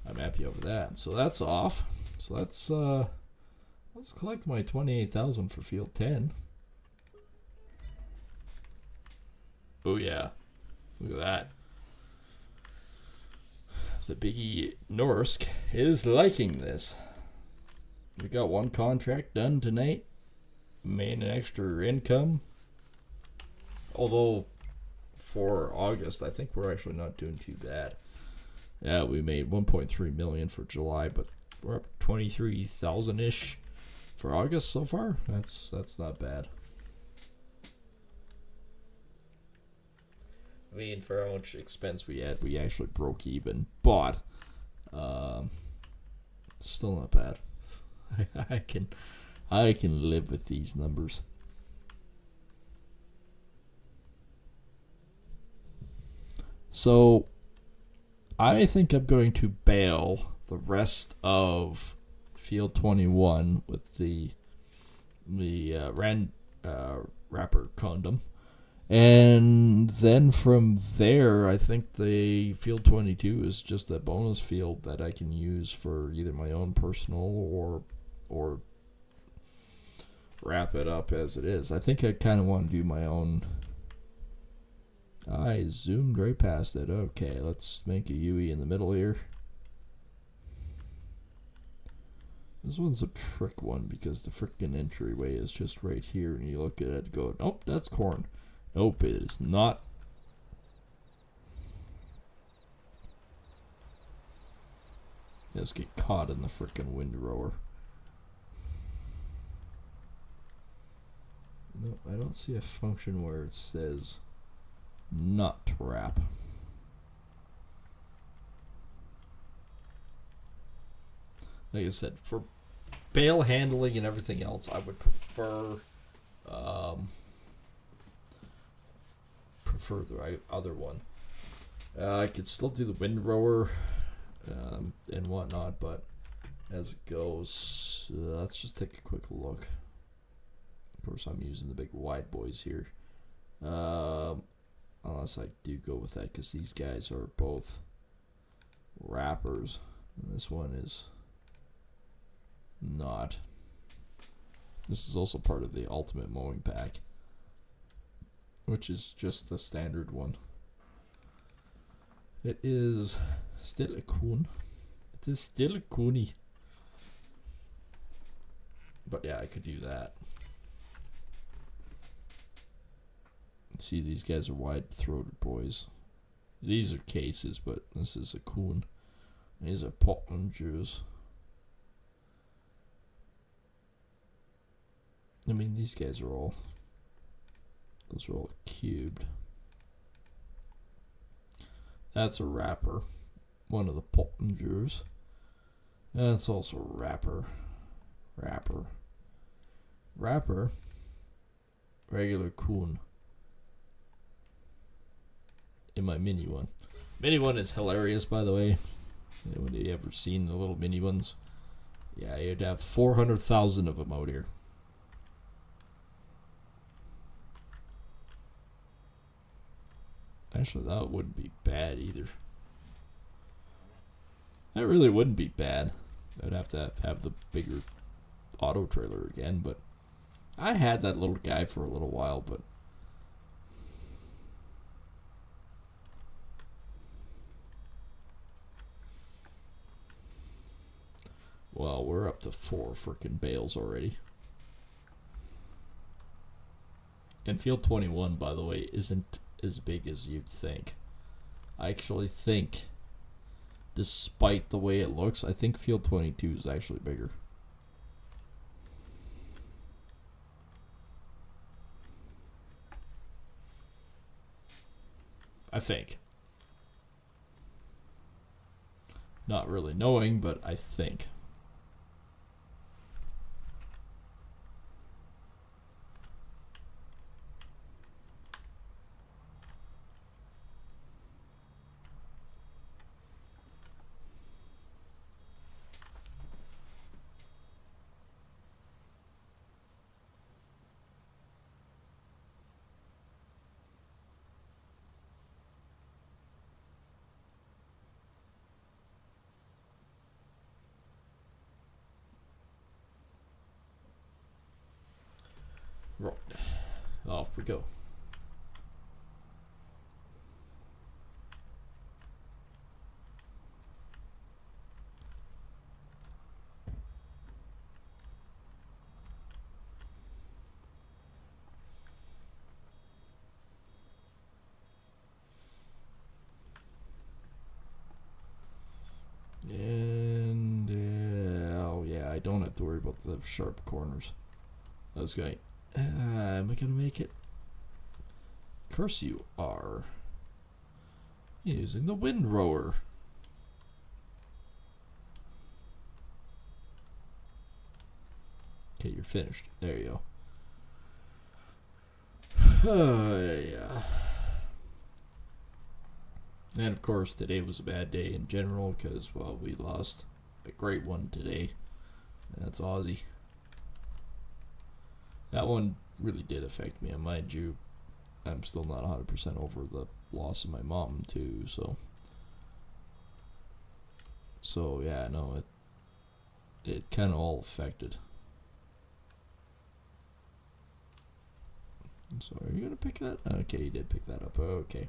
I'm happy over that. So that's off. So let's collect my 28,000 for field 10. Booyah. Look at that. The Biggie Norsk is liking this. We got one contract done tonight. Made an extra income. Although for August, I think we're actually not doing too bad. Yeah, we made 1.3 million for July, but we're up 23,000-ish for August so far. That's not bad. I mean, for how much expense we had, we actually broke even, but still not bad. I can live with these numbers. So I think I'm going to bail the rest of field 21 with the wrapper condom. And then from there, I think the field 22 is just a bonus field that I can use for either my own personal or wrap it up as it is. I think I kind of want to do my own. I zoomed right past it. Okay, let's make a UE in the middle here. This one's a trick one because the frickin' entryway is just right here, and you look at it and go, nope, that's corn. Nope, it is not. Just get caught in the frickin' windrower. No, I don't see a function where it says not to wrap. Like I said, for bale handling and everything else, I would prefer the other one. I could still do the windrower and whatnot, but as it goes, let's just take a quick look. Of course, I'm using the big wide boys here. Unless I do go with that, because these guys are both wrappers. And this one is not. This is also part of the Ultimate Mowing Pack, which is just the standard one. It is still a Kuhn. It is still a Kuni. But yeah, I could do that. See, these guys are wide-throated boys. These are cases, but this is a Kuhn. These are Portland Jews. I mean, these guys are all... Those are all cubed. That's a wrapper. One of the Portland Jews. That's also a wrapper. Wrapper. Regular Kuhn. In my mini one. Mini one is hilarious, by the way. Anybody you ever seen the little mini ones? Yeah, you'd have 400,000 of them out here. Actually, that wouldn't be bad either. That really wouldn't be bad. I'd have to have the bigger auto trailer again, but I had that little guy for a little while, but well, we're up to 4 freaking bales already. And Field 21, by the way, isn't as big as you'd think. I actually think, despite the way it looks, I think Field 22 is actually bigger. I think. Not really knowing, but I think. Right. Off we go. And oh yeah, I don't have to worry about the sharp corners. I was going, am I gonna make it? Of course you are. Using the windrower. Okay, you're finished. There you go. Yeah. And of course, today was a bad day in general because, well, we lost a great one today. That's Aussie. That one really did affect me, and mind you, I'm still not 100% over the loss of my mom too. So yeah, no, it kind of all affected. So are you gonna pick that? Okay, you did pick that up. Okay,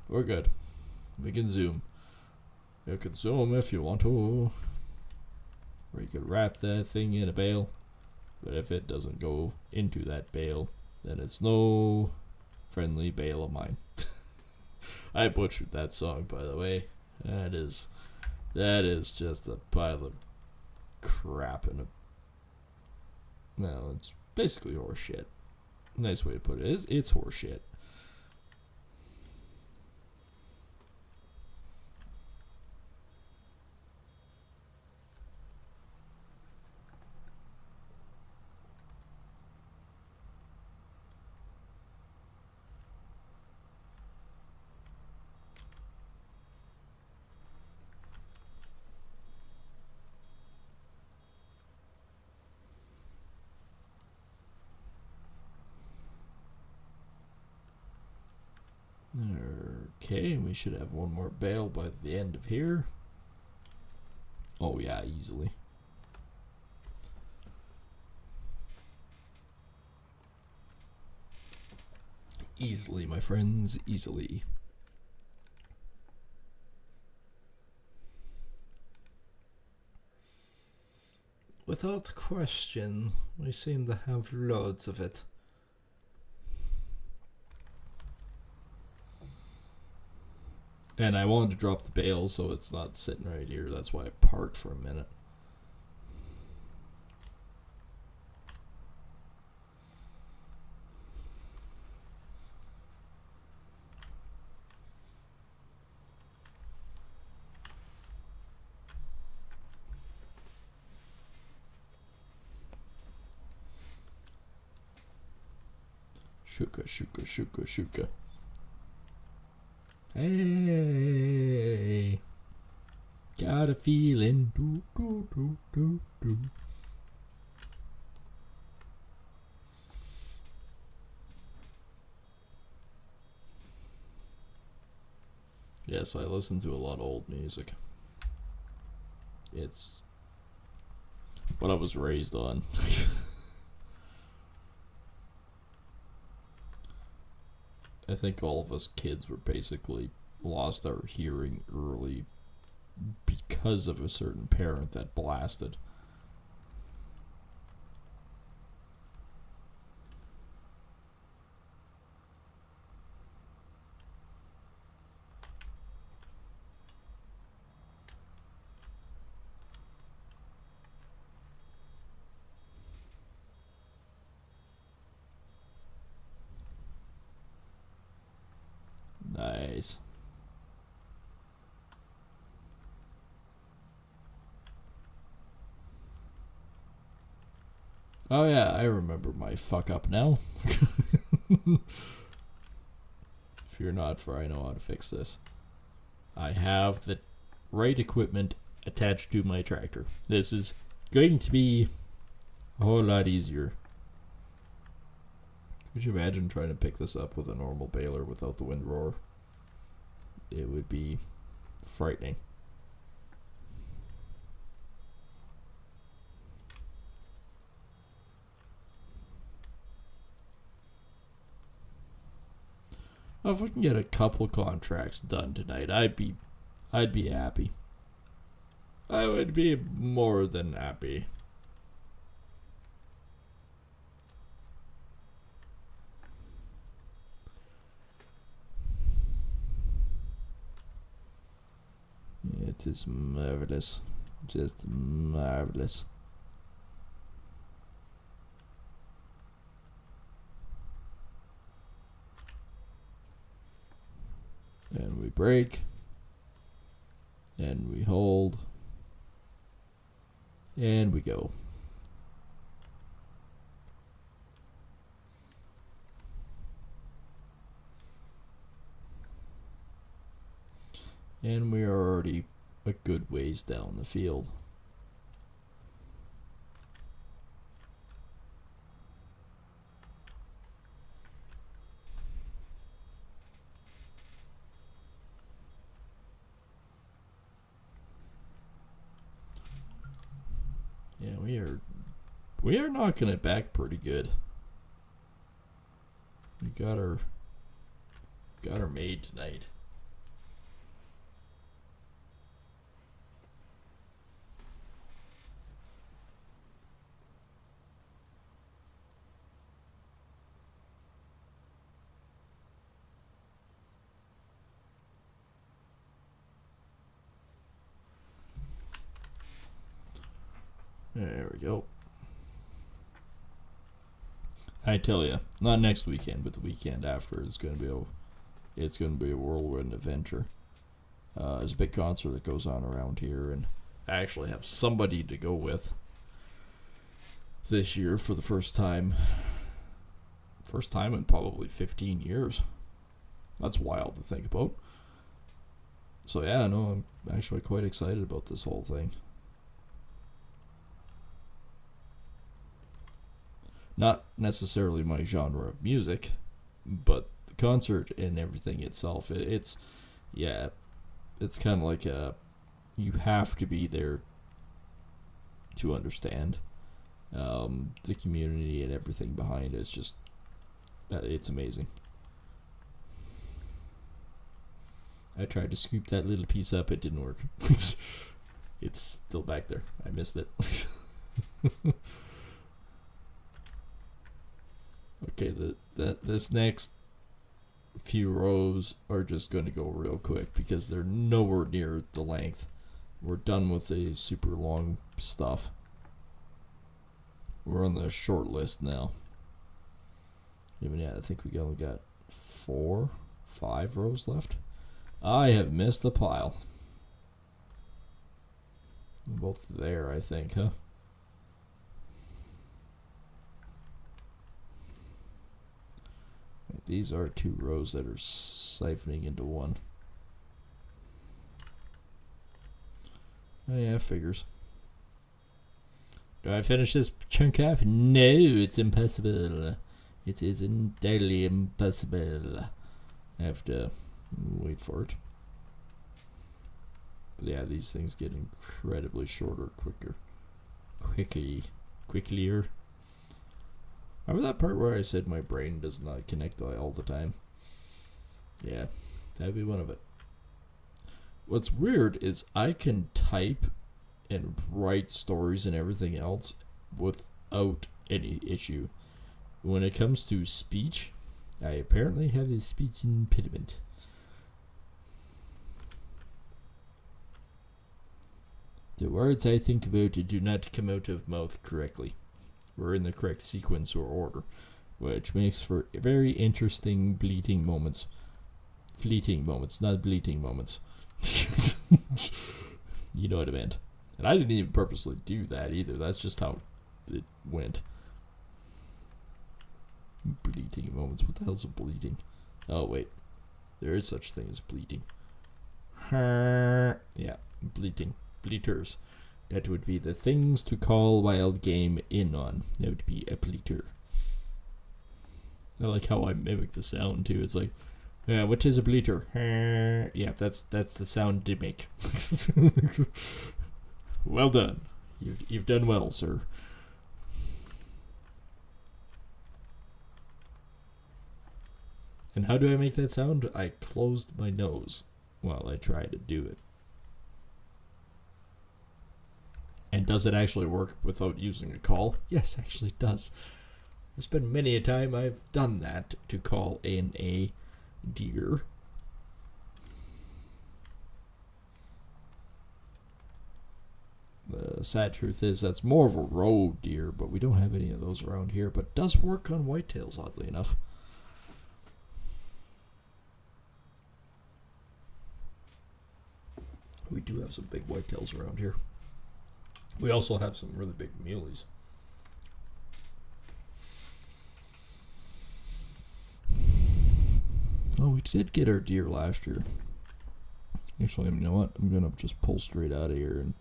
we're good. We can zoom. You can zoom if you want to. Or you could wrap that thing in a bale. But if it doesn't go into that bale, then it's no friendly bale of mine. I butchered that song, by the way. That is just a pile of crap and well, it's basically horse shit. Nice way to put it. It's horse shit. Okay, we should have one more bale by the end of here. Oh yeah, easily. Easily, my friends, easily. Without question, we seem to have loads of it. And I wanted to drop the bale so it's not sitting right here. That's why I parked for a minute. Shuka, shuka, shuka, shuka. Hey, got a feeling. Do, do, do, do, do. Yes, I listen to a lot of old music. It's what I was raised on. I think all of us kids were basically lost our hearing early because of a certain parent that blasted. Nice. Oh yeah, I remember my fuck up now. Fear not, for I know how to fix this. I have the right equipment attached to my tractor. This is going to be a whole lot easier. Could you imagine trying to pick this up with a normal baler without the windrower? It would be frightening. Well, if we can get a couple contracts done tonight, I'd be happy. I would be more than happy. It is marvelous. Just marvelous. And we break. And we hold. And we go. And we are already a good ways down the field. Yeah, we are knocking it back pretty good. We got her made tonight. There we go. I tell you, not next weekend, but the weekend after is going to be a whirlwind adventure. There's a big concert that goes on around here, and I actually have somebody to go with this year for the first time. First time in probably 15 years. That's wild to think about. So yeah, no, I'm actually quite excited about this whole thing. Not necessarily my genre of music, but the concert and everything itself. It's yeah, it's kind of like you have to be there to understand the community and everything behind it. It's just it's amazing. I tried to scoop that little piece up. It didn't work. It's still back there. I missed it. Okay, this next few rows are just going to go real quick because they're nowhere near the length. We're done with the super long stuff. We're on the short list now. Even yeah, I think we only got 5 rows left. I have missed the pile. Both there, I think, huh? These are 2 rows that are siphoning into one. Oh yeah, figures. Do I finish this chunk off? No, it's impossible. It is entirely impossible. I have to wait for it. But yeah, these things get incredibly shorter, quicklier. Remember that part where I said my brain does not connect all the time? Yeah, that'd be one of it. What's weird is I can type and write stories and everything else without any issue. When it comes to speech, I apparently have a speech impediment. The words I think about do not come out of mouth correctly, or in the correct sequence or order, which makes for very interesting fleeting moments, not bleating moments. You know what I meant. And I didn't even purposely do that either. That's just how it went. Bleating moments. What the hell's a bleating? Oh, wait. There is such thing as bleating. Yeah, bleating. Bleaters. That would be the things to call wild game in on. That would be a bleater. I like how I mimic the sound too. It's like, what is a bleater? Yeah, that's the sound to make. Well done. You've done well, sir. And how do I make that sound? I closed my nose while I tried to do it. And does it actually work without using a call? Yes, actually it does. There's been many a time I've done that to call in a deer. The sad truth is that's more of a roe deer, but we don't have any of those around here. But it does work on whitetails, oddly enough. We do have some big whitetails around here. We also have some really big muleys. Oh, we did get our deer last year. Actually, you know what? I'm going to just pull straight out of here and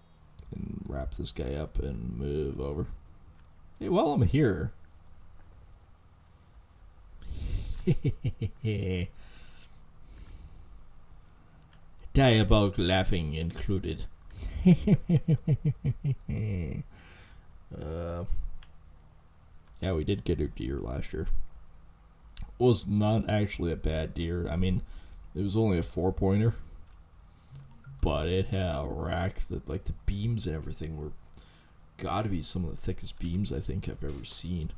wrap this guy up and move over. Hey, while I'm here... Diabolical laughing included. Yeah, we did get a deer last year. Was not actually a bad deer. I mean, it was only a 4-pointer, but it had a rack that, like, the beams and everything were gotta be some of the thickest beams I think I've ever seen.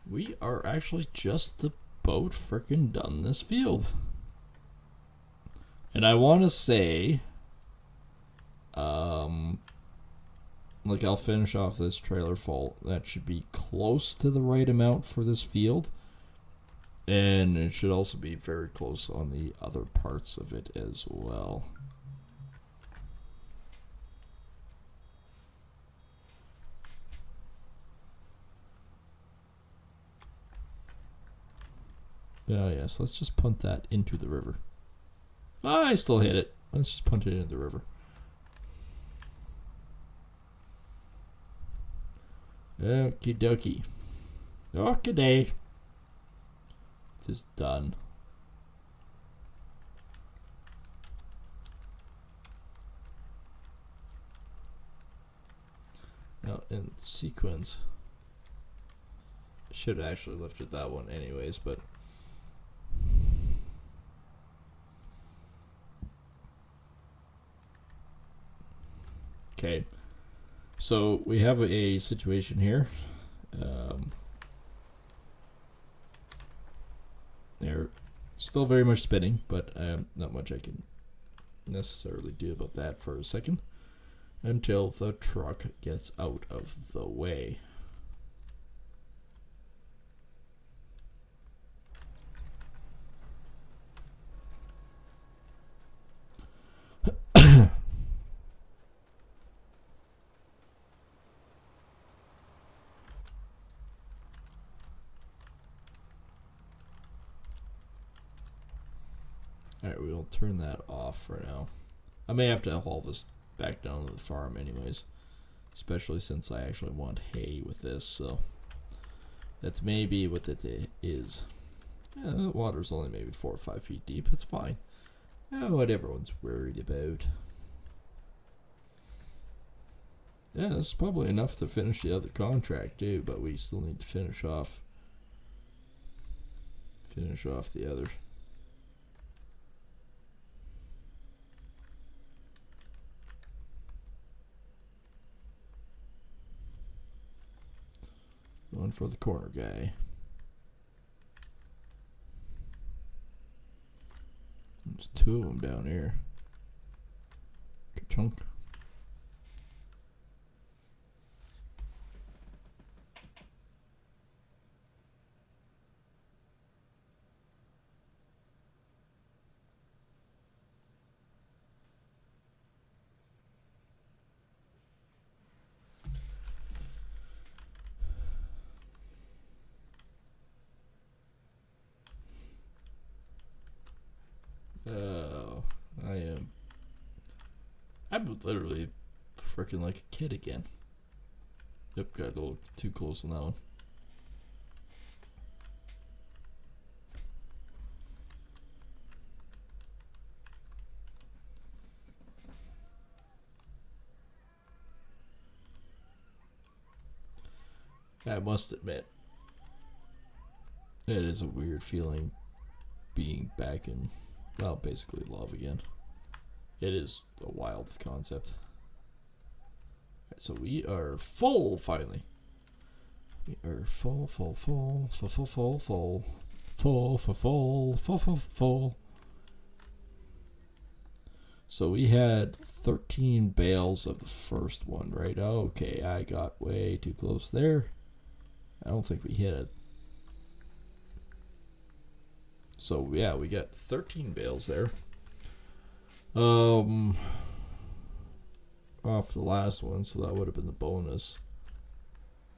We are actually just about freaking done this field. And I want to say, like I'll finish off this trailer full. That should be close to the right amount for this field. And it should also be very close on the other parts of it as well. Oh yes, let's just punt that into the river. I still hit it. Let's just punt it into the river. Okie dokie. Okay. This is done. Now in sequence, I should have actually lifted that one anyways, but okay. So we have a situation here. They're still very much spinning, but not much I can necessarily do about that for a second until the truck gets out of the way. Alright, we'll turn that off for now. I may have to haul this back down to the farm anyways. Especially since I actually want hay with this, so that's maybe what it is. Yeah, the water's only maybe 4 or 5 feet deep. It's fine. What everyone's worried about. Yeah, this is probably enough to finish the other contract too, but we still need to finish off the other. Going for the corner guy. There's 2 of them down here. Ka-chunk. Oh, I'm literally freaking like a kid again. Yep, got a little too close on that one. I must admit, it is a weird feeling being back in, well, basically love again. It is a wild concept. Right, so we are full finally. We are full. So we had 13 bales of the first one, right? Okay, I got way too close there. I don't think we hit it. So yeah, we got 13 bales there. Off the last one, so that would have been the bonus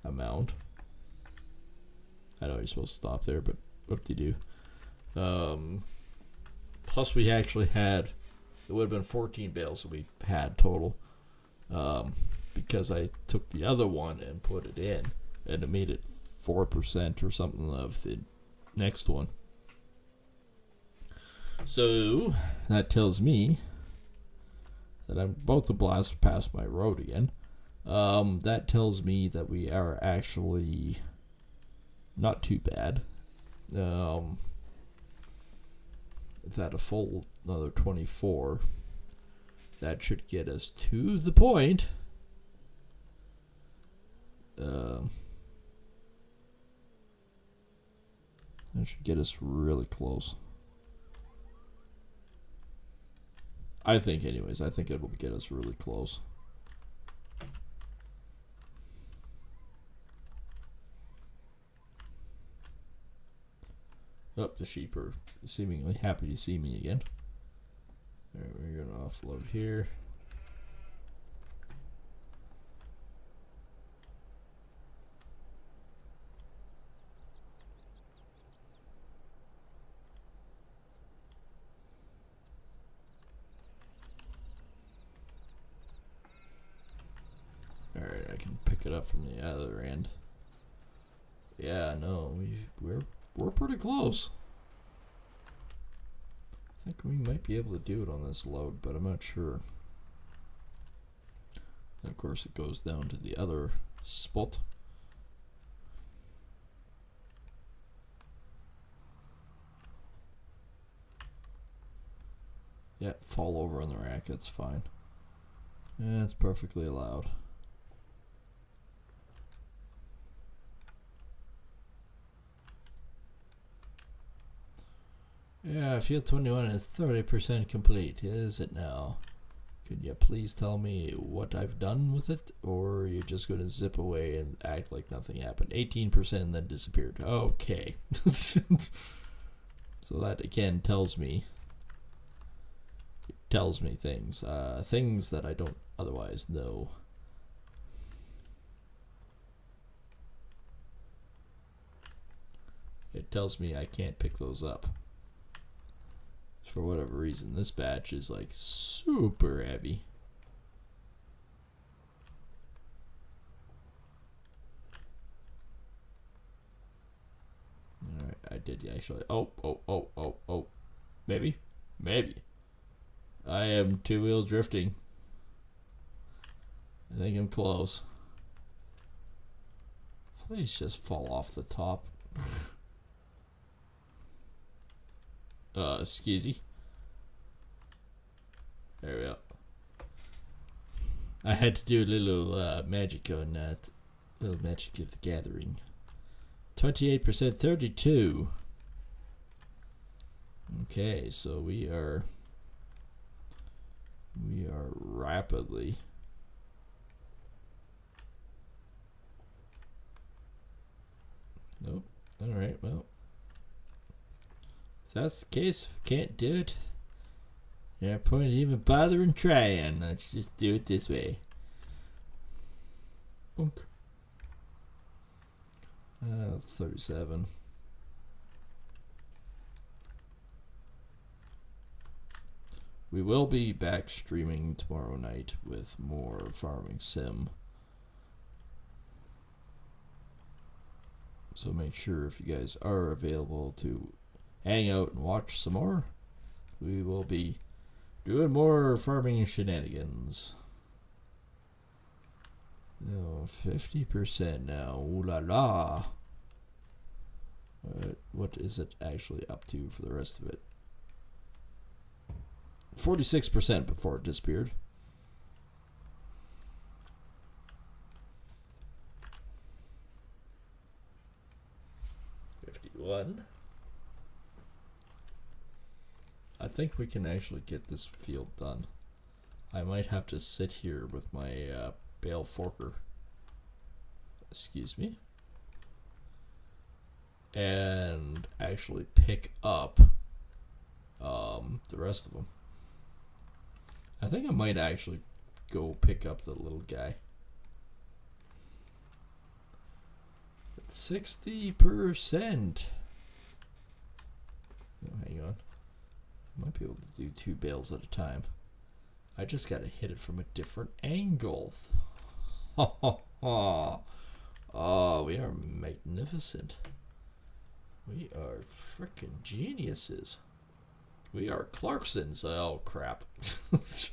amount. I know you're supposed to stop there, but what do you do? Plus we actually had, it would have been 14 bales that we had total. Because I took the other one and put it in, and it made it 4% or something of the next one. So that tells me that I'm about to blast past my road again. That tells me that we are actually not too bad. That a full another 24, that should get us to the point. That should get us really close. I think anyways, I think it will get us really close. Oh, the sheep are seemingly happy to see me again. Alright, we're gonna offload here. Alright, I can pick it up from the other end. Yeah, no, we're pretty close. I think we might be able to do it on this load, but I'm not sure. And of course it goes down to the other spot. Yeah, fall over on the rack, that's fine. Yeah, it's perfectly allowed. Yeah, field 21 is 30% complete. Is it now? Could you please tell me what I've done with it? Or are you just going to zip away and act like nothing happened? 18% then disappeared. Okay. So that again tells me things. Things that I don't otherwise know. It tells me I can't pick those up. For whatever reason, this batch is like super heavy. Alright, I did actually. Oh. Maybe. I am two-wheel drifting. I think I'm close. Please just fall off the top. Skeezy. There we go. I had to do a little magic on that. Little magic of the gathering. 28%, 32. Okay, so we are rapidly nope. Alright, well. If that's the case, if I can't do it, no point even bothering trying. Let's just do it this way. Bunk. 37. We will be back streaming tomorrow night with more Farming Sim. So make sure if you guys are available to hang out and watch some more. We will be doing more farming shenanigans. Oh, 50% now. Ooh la la. What is it actually up to for the rest of it? 46% before it disappeared. I think we can actually get this field done. I might have to sit here with my bale forker. Excuse me. And actually pick up the rest of them. I think I might actually go pick up the little guy. It's 60%. Oh, hang on. I might be able to do 2 bales at a time. I just gotta hit it from a different angle. Oh, we are magnificent. We are frickin' geniuses. We are Clarksons. Oh, crap. As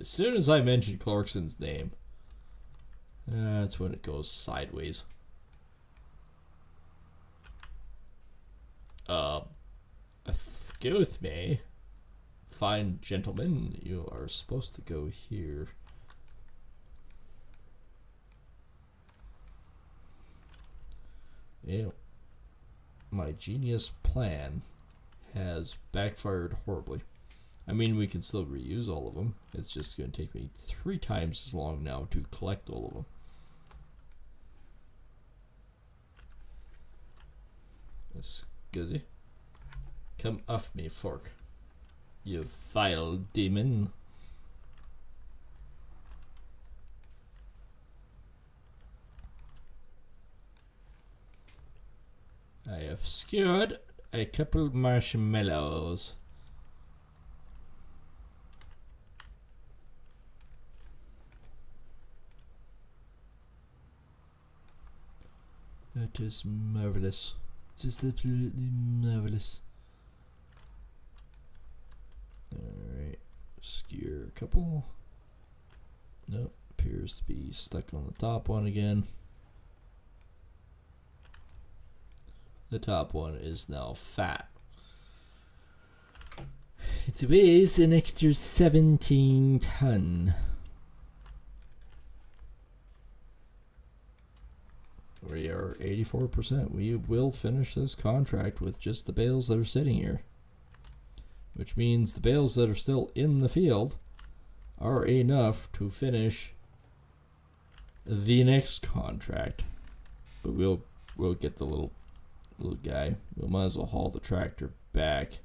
soon as I mention Clarkson's name, that's when it goes sideways. Excuse me. Fine gentlemen, you are supposed to go here. Yeah. My genius plan has backfired horribly. I mean, we can still reuse all of them. It's just going to take me 3 times as long now to collect all of them. Scuzzy. Come off me, fork. You vile demon. I have skewered a couple marshmallows. That is marvelous. Just absolutely marvelous. Alright. Skewer a couple. Nope. Appears to be stuck on the top one again. The top one is now fat. It weighs an extra 17 ton. We are 84%. We will finish this contract with just the bales that are sitting here. Which means the bales that are still in the field are enough to finish the next contract. But we'll get the little guy. We might as well haul the tractor back,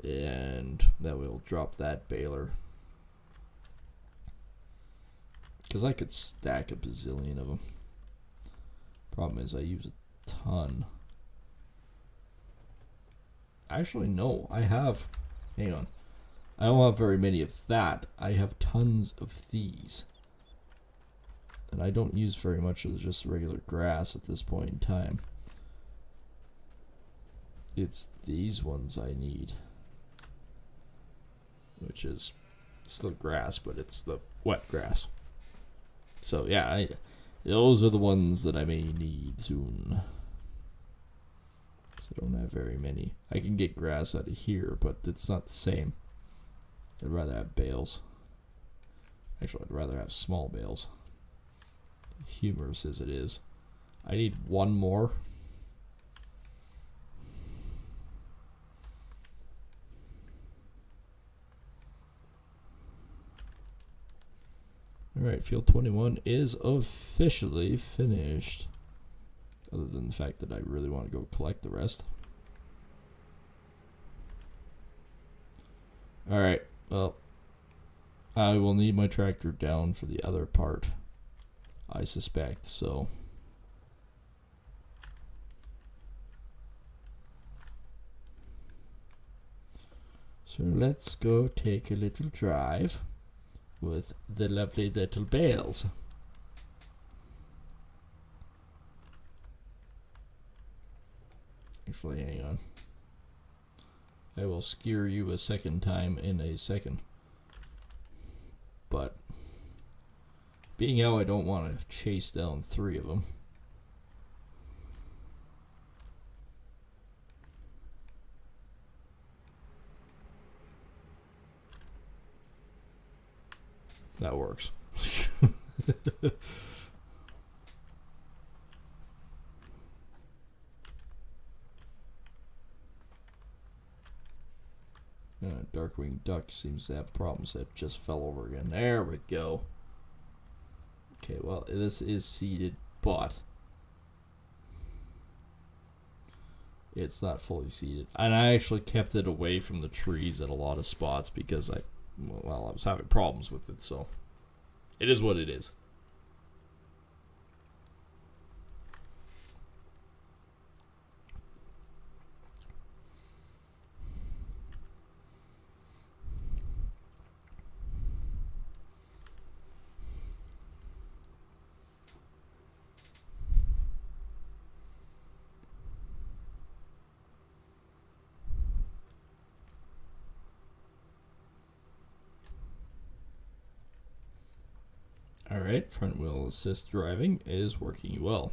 and then we'll drop that baler. Because I could stack a bazillion of them. Problem is I use a ton. Actually, no, I have. Hang on. I don't have very many of that. I have tons of these. And I don't use very much of just regular grass at this point in time. It's these ones I need. Which is still grass, but it's the wet grass. So yeah, those are the ones that I may need soon. So I don't have very many. I can get grass out of here, but it's not the same. I'd rather have bales. Actually, I'd rather have small bales. Humorous as it is. I need one more. Alright, field 21 is officially finished. Other than the fact that I really want to go collect the rest. Alright, well, I will need my tractor down for the other part, I suspect, so. So let's go take a little drive with the lovely little bales. Actually, hang on. I will skewer you a second time in a second. But being how I don't want to chase down 3 of them. That works. Darkwing Duck seems to have problems. That just fell over again. There we go. Okay, well, this is seeded, but it's not fully seeded. And I actually kept it away from the trees at a lot of spots because I was having problems with it, so it is what it is. Alright, front wheel assist driving is working well.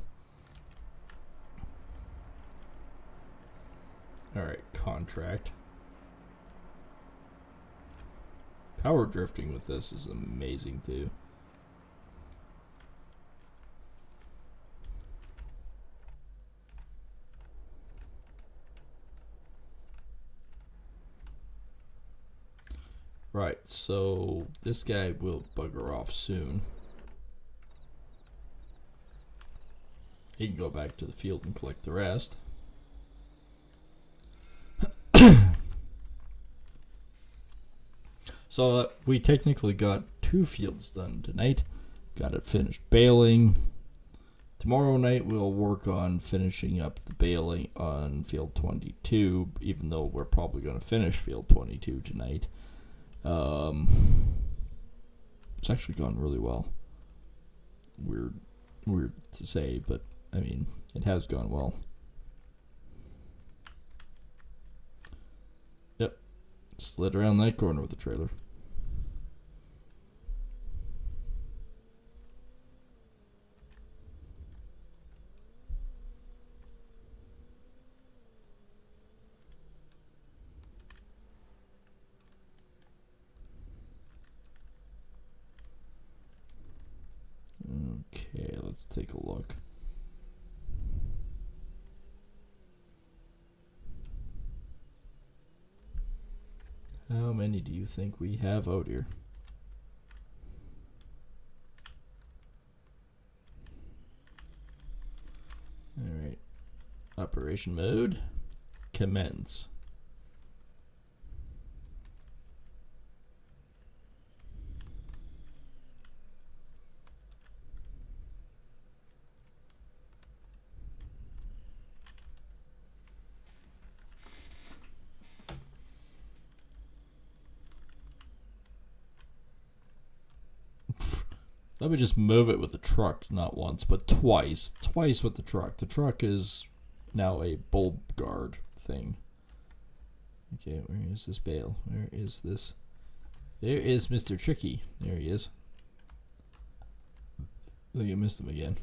Alright, contract. Power drifting with this is amazing too. Right, so this guy will bugger off soon. He can go back to the field and collect the rest. So we technically got 2 fields done tonight. Got it finished baling. Tomorrow night we'll work on finishing up the baling on field 22, even though we're probably going to finish field 22 tonight. It's actually gone really well. Weird to say, but I mean, it has gone well. Yep, slid around that corner with the trailer. Okay, let's take a look. How many do you think we have out here? Alright. Operation mode. Commence. Let me just move it with the truck, not once, but twice. Twice with the truck. The truck is now a bulb guard thing. Okay, where is this bale? Where is this? There is Mr. Tricky. There he is. I think I missed him again.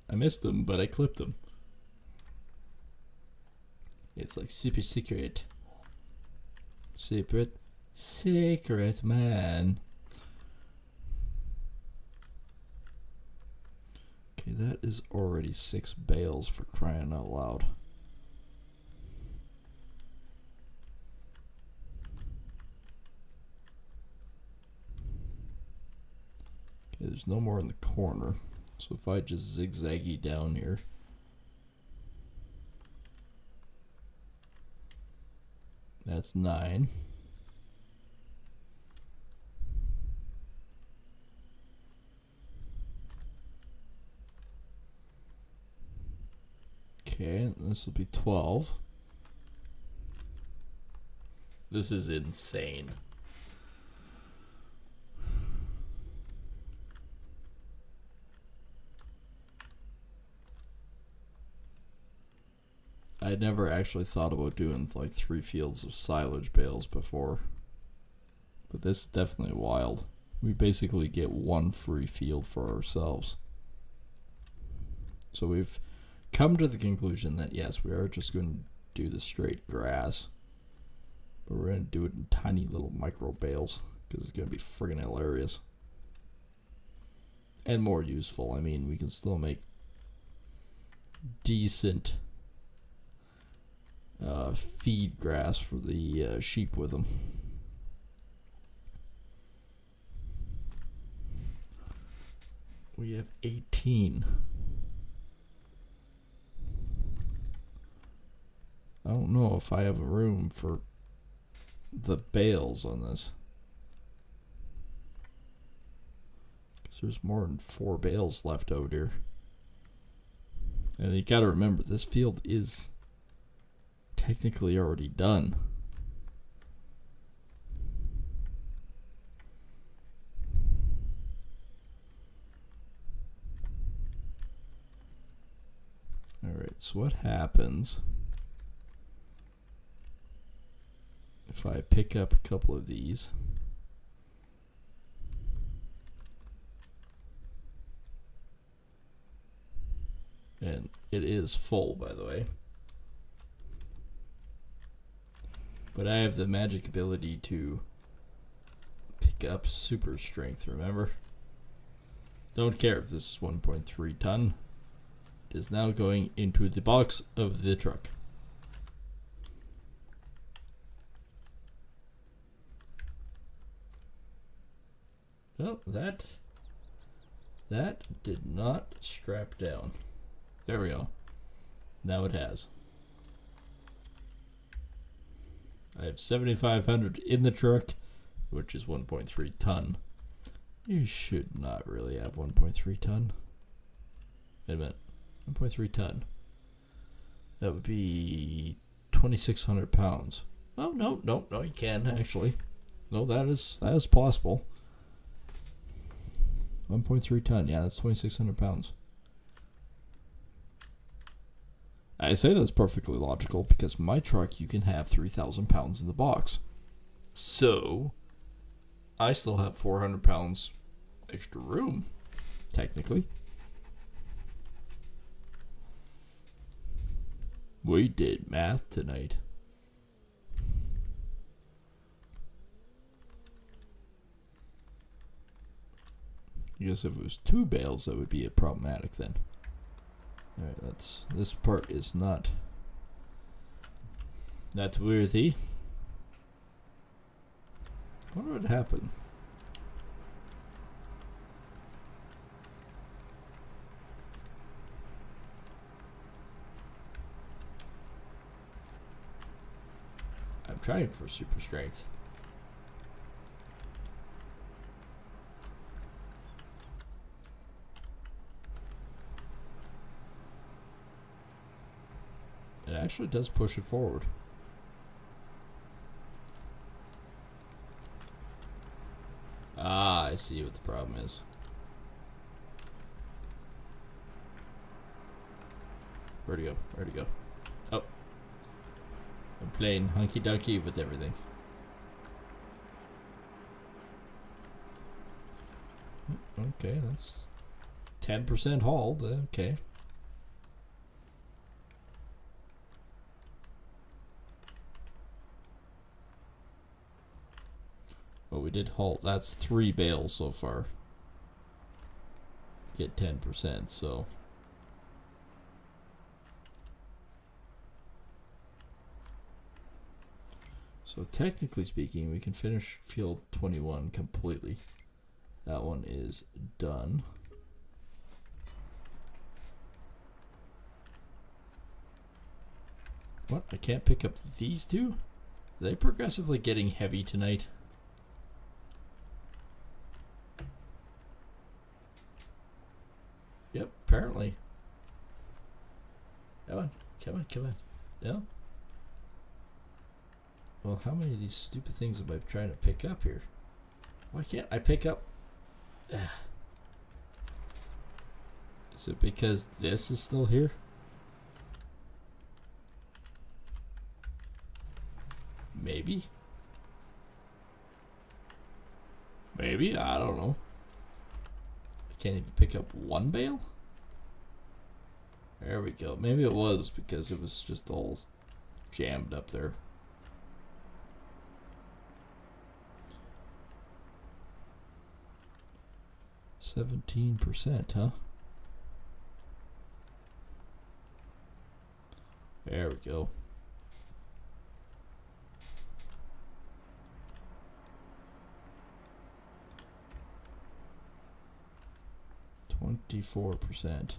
I missed him, but I clipped him. It's like super secret. Secret man. Okay, that is already 6 bales for crying out loud. Okay, there's no more in the corner. So if I just zigzaggy down here. That's 9. Okay, this will be 12. This is insane. I never actually thought about doing like 3 fields of silage bales before. But this is definitely wild. We basically get 1 free field for ourselves. So we've come to the conclusion that yes, we are just going to do the straight grass. But we're going to do it in tiny little micro bales because it's going to be friggin' hilarious. And more useful. I mean, we can still make decent feed grass for the sheep with them. We have 18. I don't know if I have room for the bales on this. Because there's more than 4 bales left out here. And you gotta remember, this field is technically already done. Alright, so what happens if I pick up a couple of these? And it is full, by the way. But I have the magic ability to pick up super strength, remember? Don't care if this is 1.3 ton. It is now going into the box of the truck. Oh, that did not strap down. There we go. Now it has. I have 7,500 in the truck, which is 1.3 ton. You should not really have 1.3 ton. Wait a minute. 1.3 ton. That would be 2,600 pounds. Oh, no, you can actually. No, that is possible. 1.3 ton. Yeah, that's 2,600 pounds. I say that's perfectly logical because my truck, you can have 3,000 pounds in the box. So, I still have 400 pounds extra room, technically. We did math tonight. I guess if it was 2 bales, that would be problematic then. Alright, this part is not worthy. What would happen? I'm trying for super strength. It actually does push it forward. Ah, I see what the problem is. Where'd he go? Where'd he go? Oh. I'm playing hunky-dunky with everything. Okay, that's 10% hauled. Okay. Well, we did halt. That's 3 bales so far. Get 10%, so. So technically speaking, we can finish field 21 completely. That one is done. What? I can't pick up these two? Are they progressively getting heavy tonight? Yep, apparently. Come on, come on, come on. No? Well, how many of these stupid things am I trying to pick up here? Why can't I pick up? Is it because this is still here? Maybe. Maybe, I don't know. I can't even pick up 1 bale? There we go. Maybe it was because it was just all jammed up there. %, huh? There we go. %.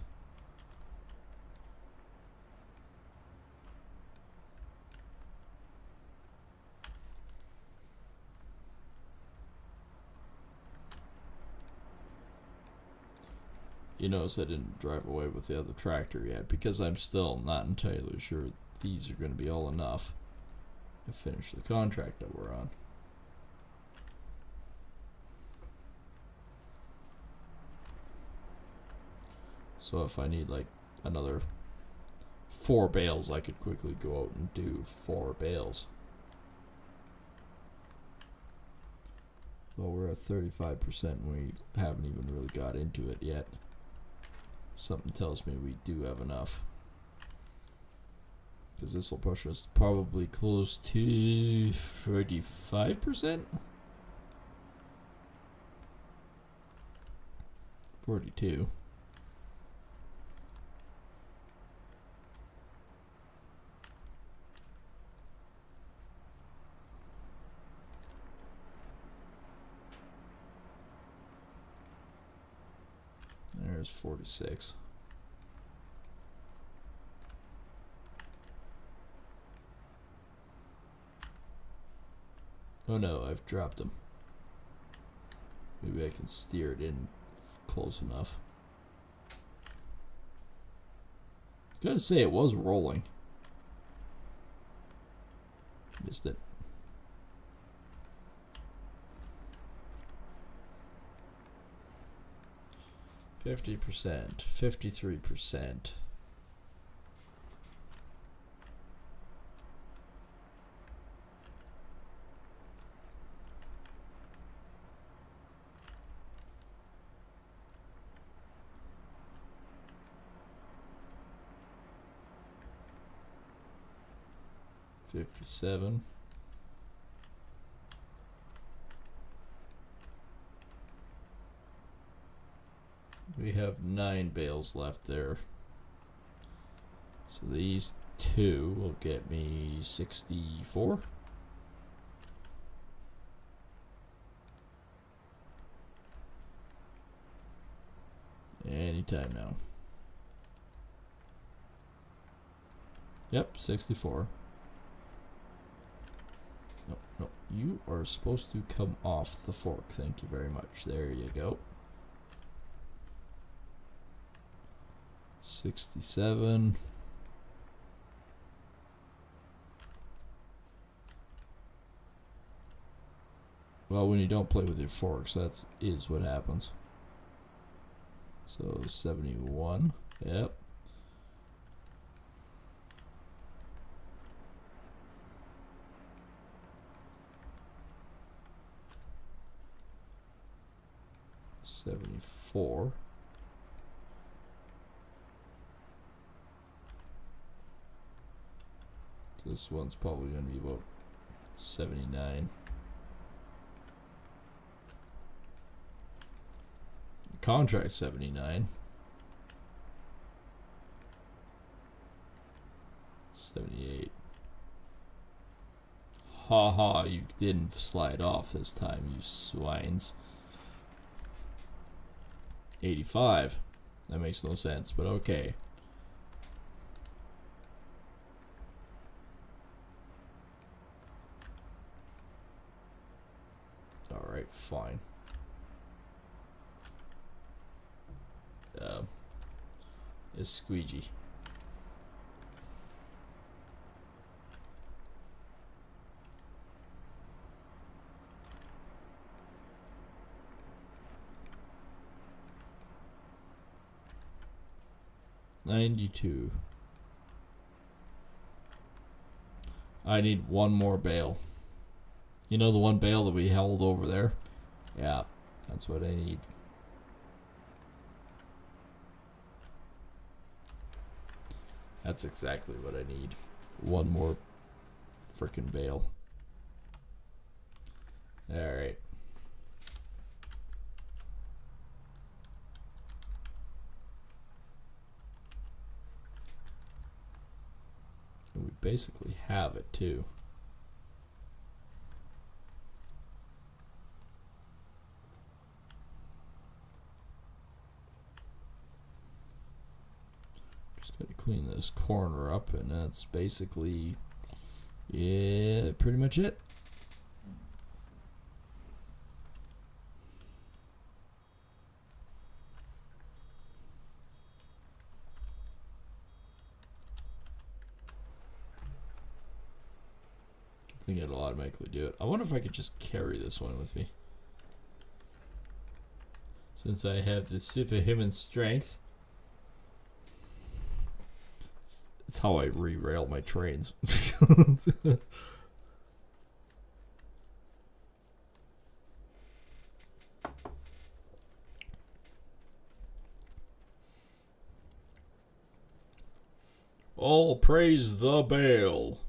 You notice I didn't drive away with the other tractor yet because I'm still not entirely sure these are going to be all enough to finish the contract that we're on. So if I need like another 4 bales, I could quickly go out and do 4 bales. Well, we're at 35% and we haven't even really got into it yet. Something tells me we do have enough. Because this will push us probably close to 35%? 42. There's 46. Oh no, I've dropped them. Maybe I can steer it in close enough. Gotta say, it was rolling. Missed it. %, 53%. $57. We have 9 bales left there. So these 2 will get me 64. Anytime now. Yep, 64. No, you are supposed to come off the fork. Thank you very much. There you go. 67. Well, when you don't play with your forks, that is what happens. So 71. Yep. $74. This one's probably going to be about 79. Contract 79. 78. Ha ha, you didn't slide off this time, you swines. 85. That makes no sense, but okay. Alright, fine. It's squeegee. $92. I need one more bale. You know the one bale that we held over there? Yeah, that's what I need. That's exactly what I need. One more frickin' bale. Alright. We basically have it too. Just gotta clean this corner up, and that's basically, yeah, pretty much it. I think it'll automatically do it. I wonder if I could just carry this one with me, since I have the superhuman strength. It's how I re-rail my trains. All praise the bale.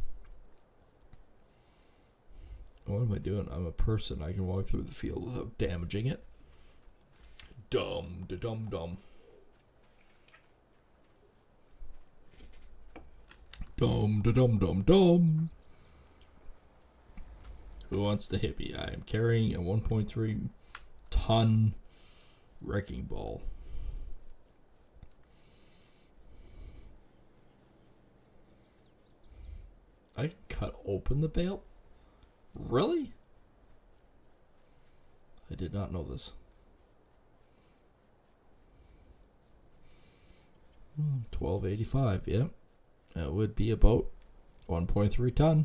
What am I doing? I'm a person. I can walk through the field without damaging it. Dum da dum dum. Dum da dum dum dum. Who wants to hit me? I am carrying a 1.3 ton wrecking ball. I can cut open the bale? Really? did not know this. 1285, yep. That would be about 1.3 ton.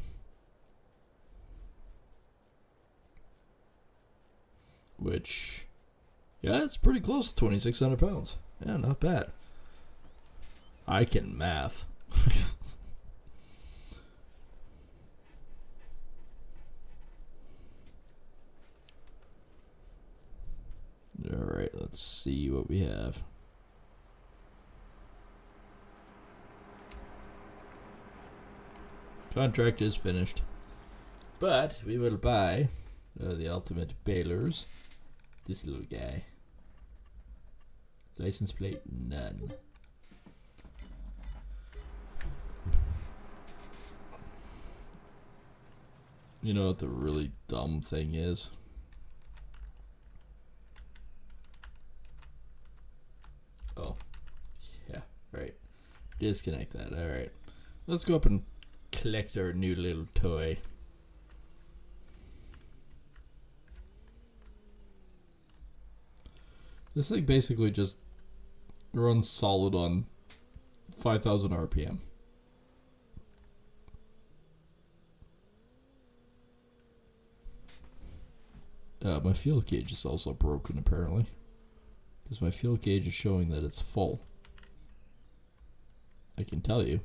Which, yeah, it's pretty close to 2,600 pounds. Yeah, not bad. I can math. Alright, let's see what we have. Contract is finished. But we will buy the ultimate balers. This little guy. License plate, none. You know what the really dumb thing is? Oh, yeah, right. Disconnect that. Alright. Let's go up and collect our new little toy. This thing basically just runs solid on 5,000 RPM. My fuel gauge is also broken apparently, because my fuel gauge is showing that it's full. I can tell you,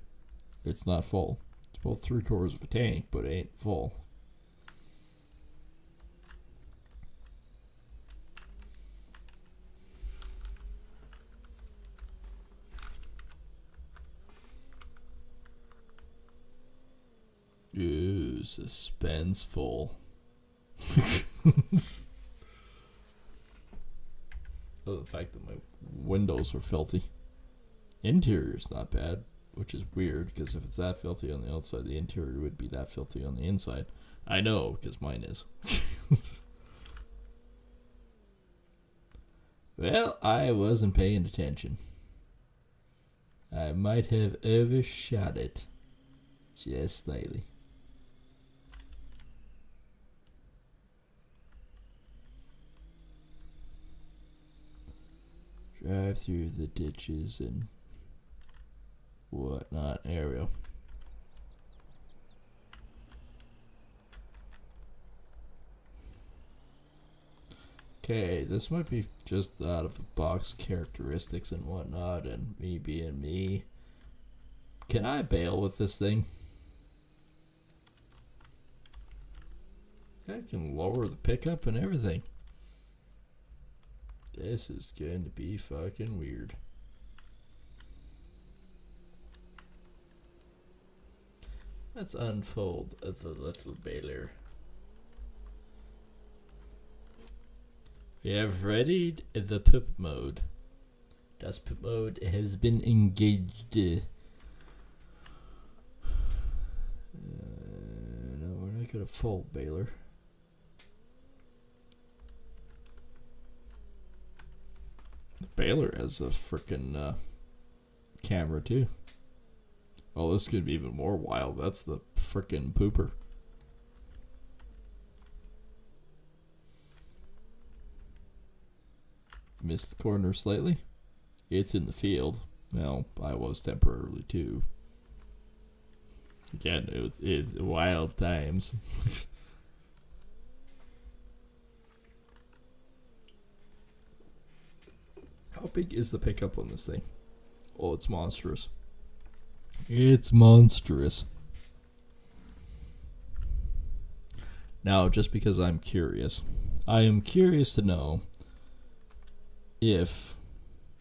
it's not full. It's about 3/4 of a tank, but it ain't full. Ooh, suspenseful. Oh, the fact that my windows are filthy. Interior's not bad, which is weird, because if it's that filthy on the outside, the interior would be that filthy on the inside. I know, because mine is. Well, I wasn't paying attention. I might have overshot it. Just slightly. Drive through the ditches and whatnot. There we go. Okay, this might be just out of the box characteristics and whatnot, and me being me. Can I bail with this thing? I can lower the pickup and everything. This is going to be fucking weird. Let's unfold the little baler. We have readied the poop mode. Das poop mode has been engaged. No, we're not gonna fold baler. The baler has a frickin' camera too. Oh, this could be even more wild. That's the frickin' pooper. Missed the corner slightly. It's in the field. Well, I was temporarily too. Again, it wild times. How big is the pickup on this thing? Oh, it's monstrous. It's monstrous. Now, just because I'm curious, I am curious to know if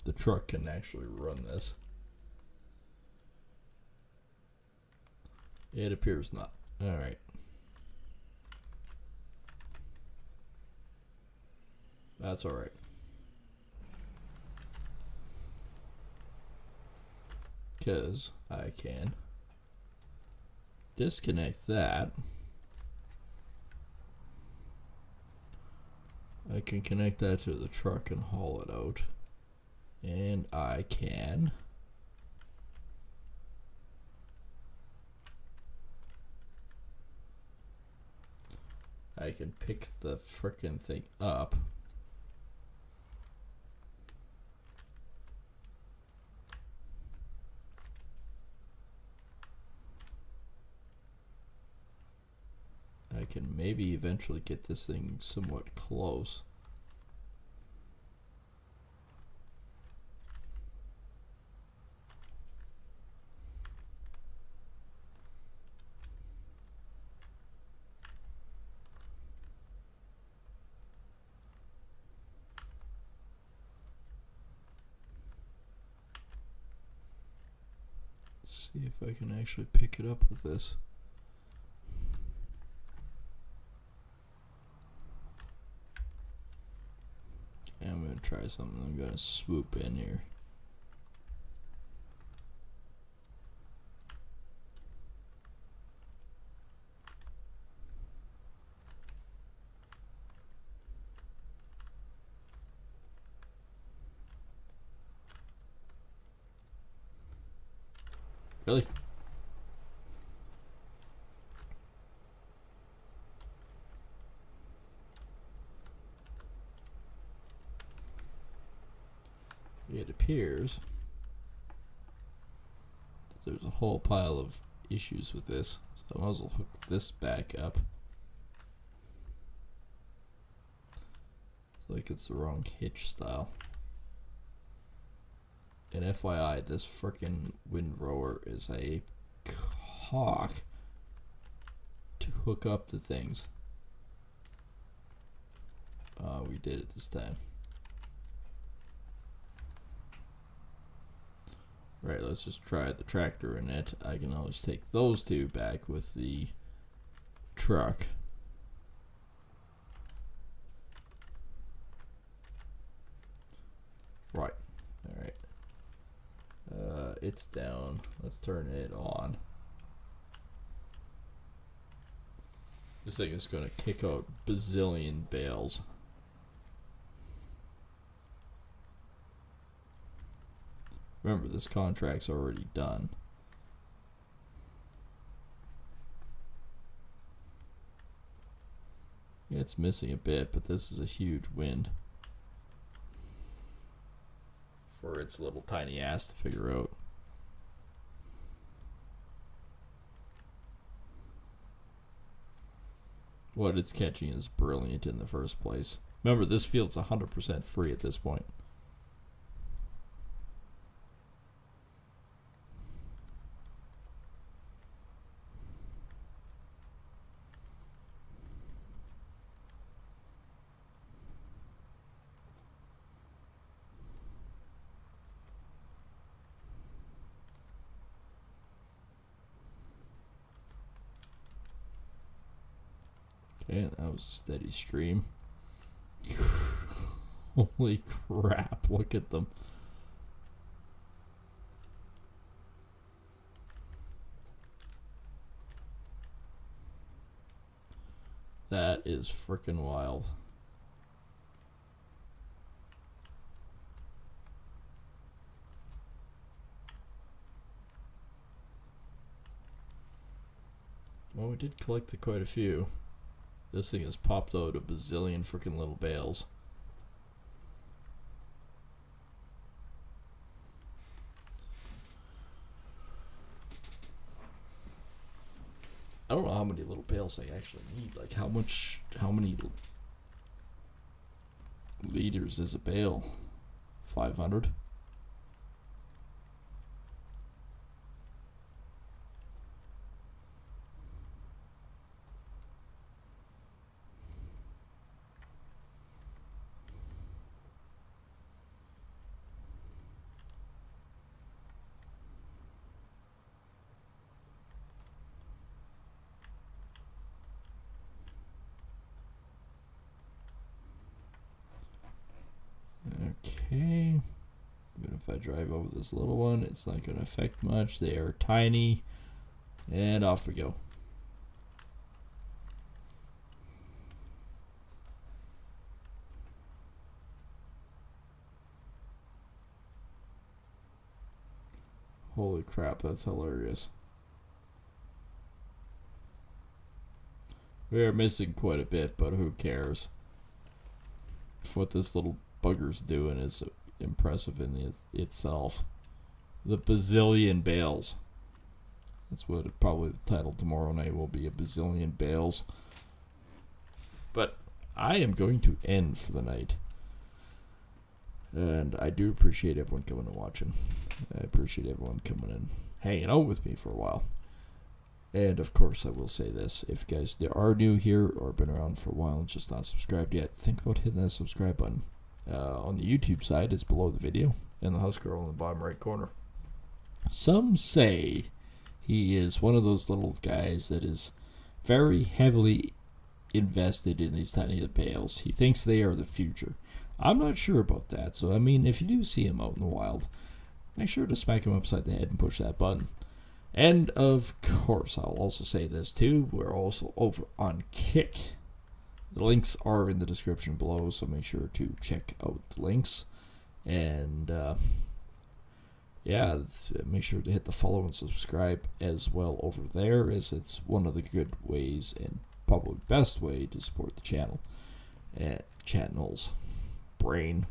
the truck can actually run this. It appears not. Alright. That's alright. Because I can disconnect that. I can connect that to the truck and haul it out. And I can pick the frickin' thing up can maybe eventually get this thing somewhat close. Let's see if I can actually pick it up with this. Okay, I'm going to try something. I'm going to swoop in here. Really? It appears that there's a whole pile of issues with this, so I might as well hook this back up. It's like it's the wrong hitch style. And FYI, this frickin' windrower is a cock to hook up the things. We did it this time. Right, let's just try the tractor in it. I can always take those two back with the truck. Right, alright. It's down. Let's turn it on. This thing is going to kick out bazillion bales. Remember, this contract's already done. Yeah, it's missing a bit, but this is a huge wind for its little tiny ass to figure out. What it's catching is brilliant in the first place. Remember, this field's 100% free at this point. Okay, that was a steady stream. Holy crap, look at them. That is frickin' wild. Well, we did collect quite a few. This thing has popped out a bazillion freaking little bales. I don't know how many little bales I actually need. Like how many liters is a bale? 500? Okay. Even if I drive over this little one, it's not going to affect much. They are tiny. And off we go. Holy crap, that's hilarious. We are missing quite a bit, but who cares? If what this little bugger's doing is impressive in itself. The bazillion bales. That's what probably the title tomorrow night will be, a bazillion bales. But I am going to end for the night. And I do appreciate everyone coming and watching. I appreciate everyone coming and hanging out with me for a while. And of course, I will say this. If you guys are new here or been around for a while and just not subscribed yet, think about hitting that subscribe button. On the YouTube side, it's below the video, and the house girl in the bottom right corner. Some say he is one of those little guys that is very heavily invested in these tiny little bales. He thinks they are the future. I'm not sure about that, so I mean, if you do see him out in the wild, make sure to smack him upside the head and push that button. And of course, I'll also say this too, we're also over on Kick. The links are in the description below, so make sure to check out the links. And yeah, make sure to hit the follow and subscribe as well over there, as it's one of the good ways and probably best way to support the channel. Channels. Brain.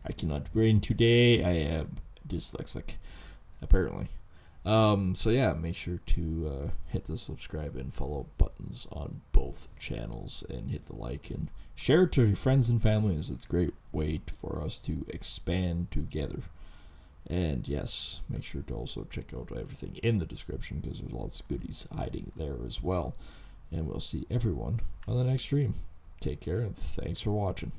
I cannot brain today. I am dyslexic, apparently. So yeah, make sure to hit the subscribe and follow buttons on both channels, and hit the like and share it to your friends and families. It's a great way for us to expand together. And yes, make sure to also check out everything in the description, because there's lots of goodies hiding there as well. And we'll see everyone on the next stream. Take care, and thanks for watching.